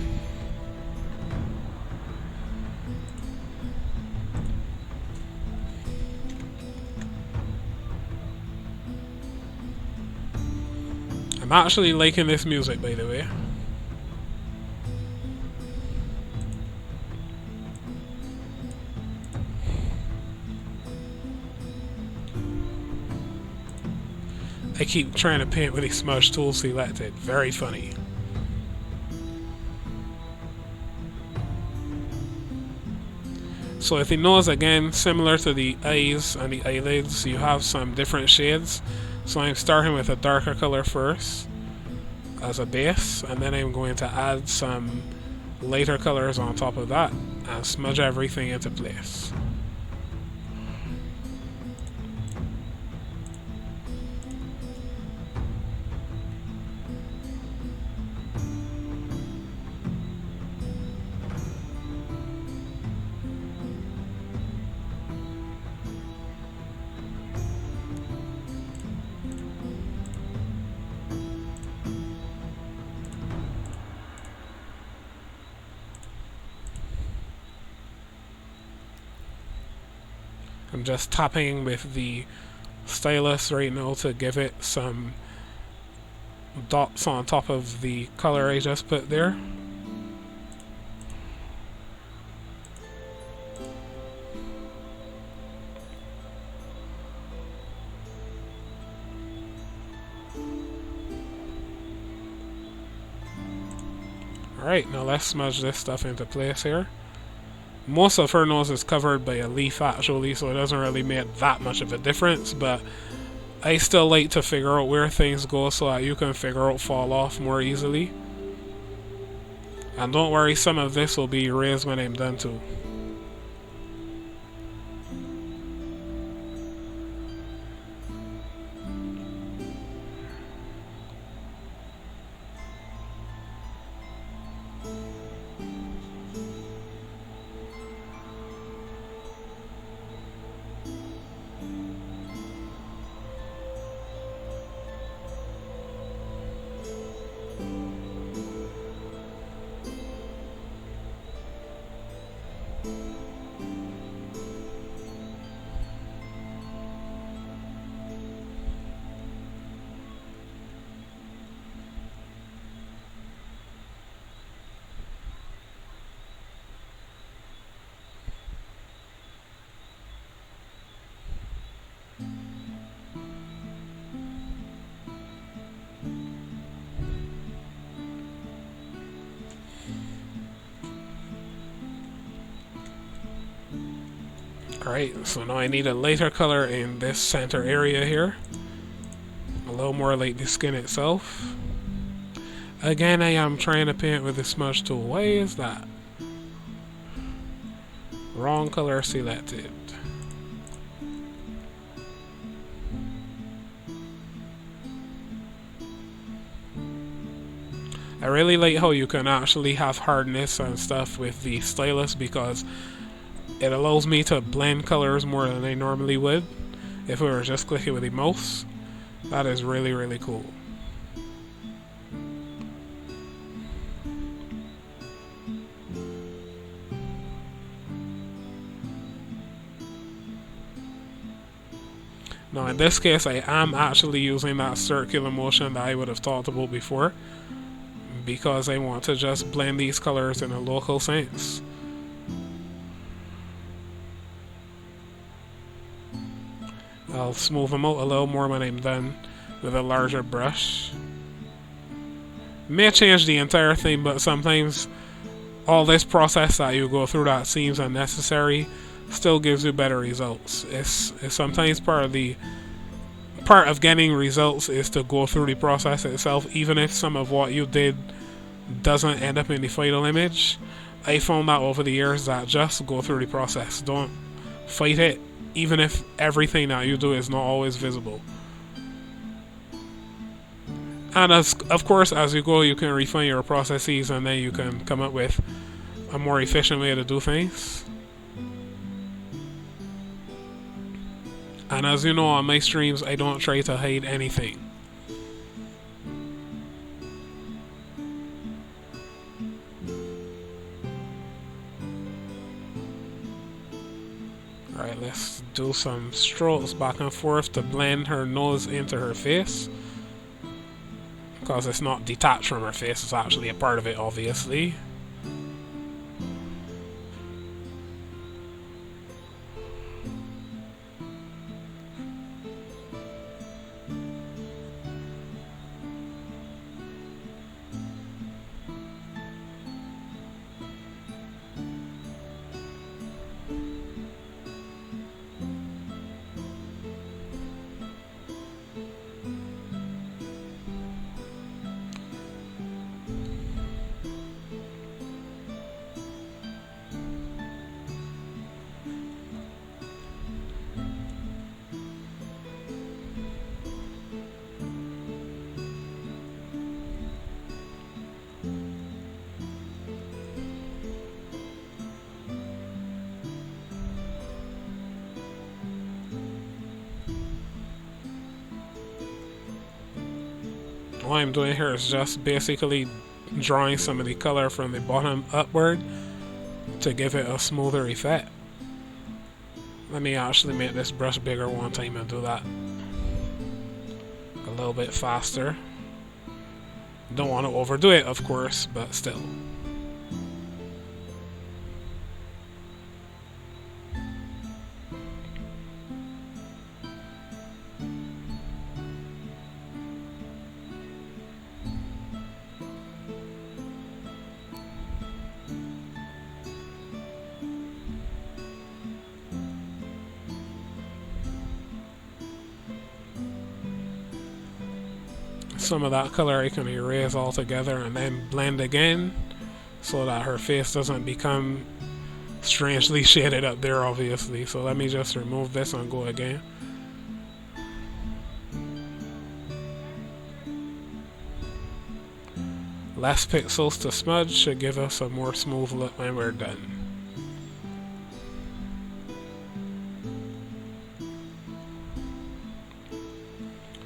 I'm actually liking this music, by the way. I keep trying to paint with a smudge tool selected. Very funny. So with the nose, again, similar to the eyes and the eyelids, you have some different shades. So I'm starting with a darker color first as a base, and then I'm going to add some lighter colors on top of that and smudge everything into place. I'm just tapping with the stylus right now to give it some dots on top of the color I just put there. Alright, now let's smudge this stuff into place here. Most of her nose is covered by a leaf actually, so it doesn't really make that much of a difference, but I still like to figure out where things go so that you can figure out fall off more easily. And don't worry, some of this will be erased when I'm done too. Alright, so now I need a lighter color in this center area here. A little more like the skin itself. Again, I am trying to paint with the smudge tool. Why is that? Wrong color selected. I really like how you can actually have hardness and stuff with the stylus because it allows me to blend colors more than I normally would if we were just clicking with the mouse. That is really, really cool. Now in this case I am actually using that circular motion that I would have talked about before because I want to just blend these colors in a local sense. I'll smooth them out a little more when I'm done with a larger brush. May change the entire thing, but sometimes all this process that you go through that seems unnecessary still gives you better results. It's sometimes part of getting results is to go through the process itself, even if some of what you did doesn't end up in the final image. I found that over the years that just go through the process. Don't fight it, even if everything that you do is not always visible. And of course, as you go, you can refine your processes and then you can come up with a more efficient way to do things. And as you know, on my streams, I don't try to hide anything. Alright, let's do some strokes back and forth to blend her nose into her face. Because it's not detached from her face, it's actually a part of it, obviously. What I'm doing here is just basically drawing some of the color from the bottom upward to give it a smoother effect. Let me actually make this brush bigger one time and do that a little bit faster. Don't want to overdo it, of course, but still. Some of that color I can erase altogether and then blend again so that her face doesn't become strangely shaded up there, obviously. So let me just remove this and go again. Less pixels to smudge should give us a more smooth look when we're done.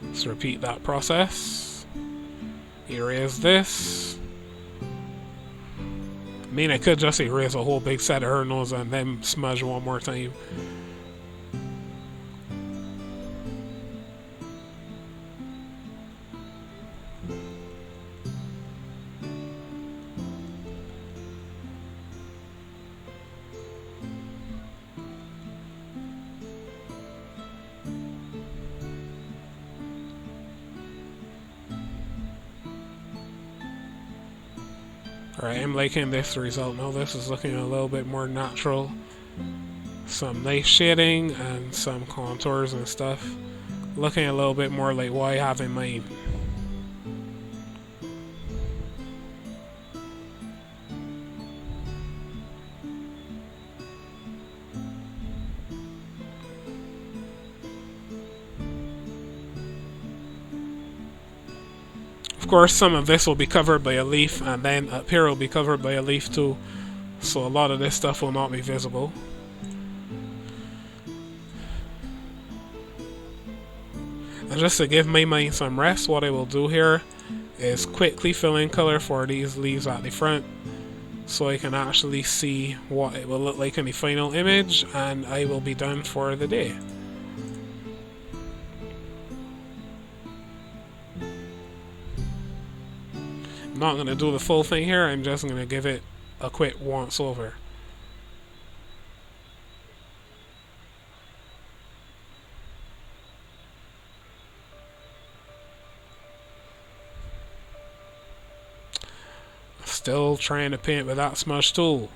Let's repeat that process. Erase this. I mean, I could just erase a whole big set of her nose and then smudge one more time. Alright, I'm liking this result now. This is looking a little bit more natural. Some nice shading and some contours and stuff. Looking a little bit more like what I have in mind. Of course, some of this will be covered by a leaf, and then up here will be covered by a leaf too, so a lot of this stuff will not be visible. And just to give my mind some rest, what I will do here is quickly fill in color for these leaves at the front so I can actually see what it will look like in the final image, and I will be done for the day. I'm not going to do the full thing here, I'm just going to give it a quick once over. Still trying to paint with that smudge tool.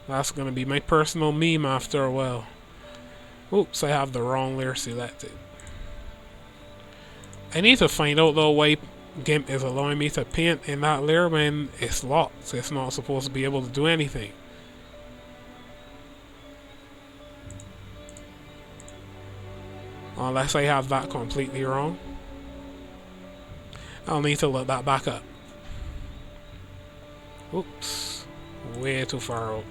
That's going to be my personal meme after a while. Oops, I have the wrong layer selected. I need to find out though why GIMP is allowing me to paint in that layer when it's locked. It's not supposed to be able to do anything. Unless I have that completely wrong. I'll need to look that back up. Oops. Way too far out.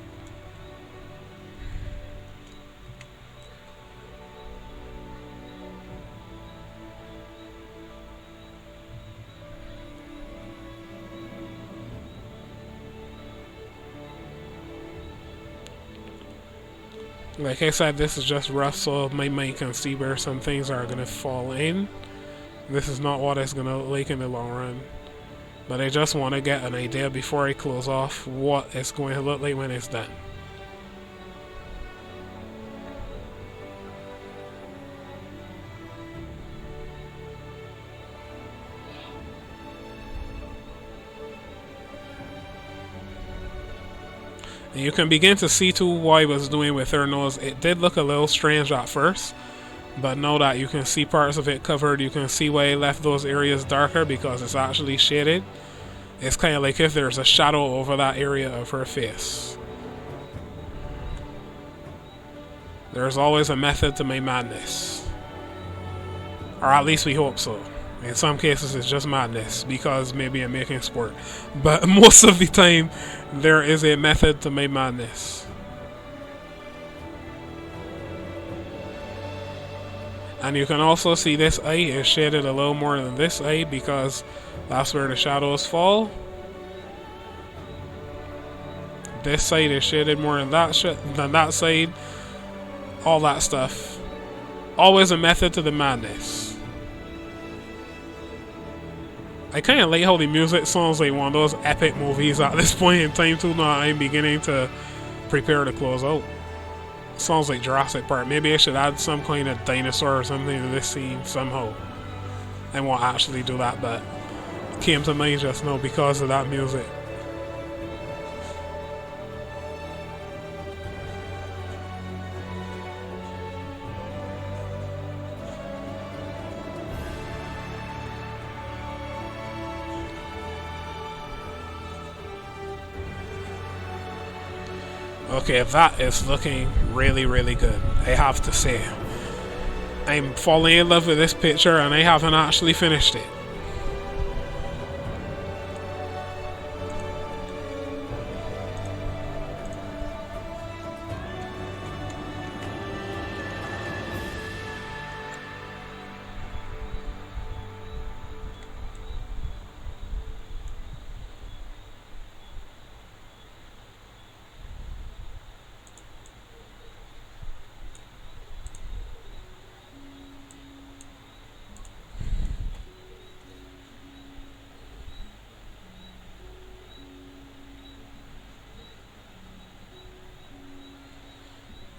Like I said, this is just rough, so my mind can see where some things are going to fall in. This is not what it's going to look like in the long run. But I just want to get an idea before I close off what it's going to look like when it's done. And you can begin to see too what I was doing with her nose. It did look a little strange at first, but now that you can see parts of it covered, you can see why I left those areas darker because it's actually shaded. It's kind of like if there's a shadow over that area of her face. There's always a method to my madness. Or at least we hope so. In some cases it's just madness because maybe I'm making sport. But most of the time there is a method to my madness. And you can also see this eye is shaded a little more than this eye because that's where the shadows fall. This side is shaded more than that side. All that stuff. Always a method to the madness. I kind of like how the music sounds like one of those epic movies at this point in time too. Now I'm beginning to prepare to close out. Sounds like Jurassic Park. Maybe I should add some kind of dinosaur or something to this scene somehow. I won't actually do that, but it came to mind just now because of that music. Okay, that is looking really, really good, I have to say. I'm falling in love with this picture and I haven't actually finished it.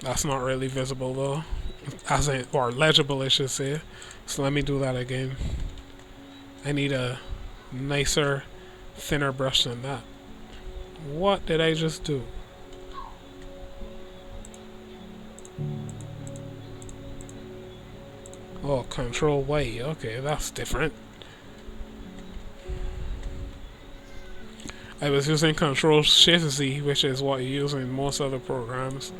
That's not really visible though, or legible I should say. So let me do that again. I need a nicer, thinner brush than that. What did I just do? Oh, Control Y. Okay, that's different. I was using Control Shift Z, which is what you use in most other programs.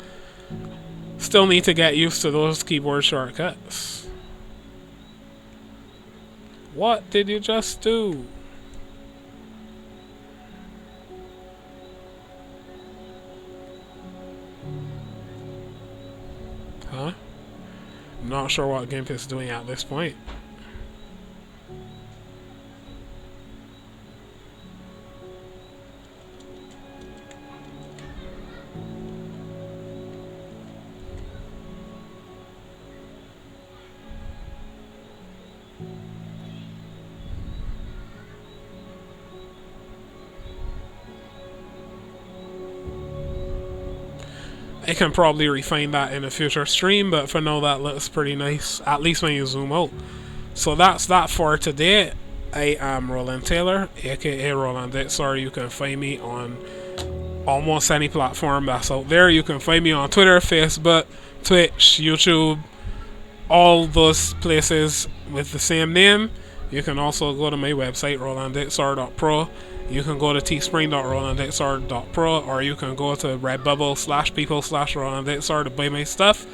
Still need to get used to those keyboard shortcuts. What did you just do? Huh? I'm not sure what GIMP is doing at this point. I can probably refine that in a future stream, but for now that looks pretty nice, at least when you zoom out. So that's that for today. I am Roland Taylor, aka Roland Ditsar. You can find me on almost any platform that's out there. You can find me on Twitter, Facebook, Twitch, YouTube, all those places with the same name. You can also go to my website, rolandditsar.pro. You can go to teespring.rolandditsar.pro, or you can go to redbubble/people/rolandditsar to buy my stuff.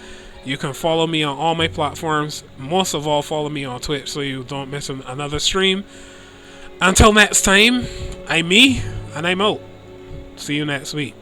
You can follow me on all my platforms. Most of all, follow me on Twitch so you don't miss another stream. Until next time, I'm me, and I'm out. See you next week.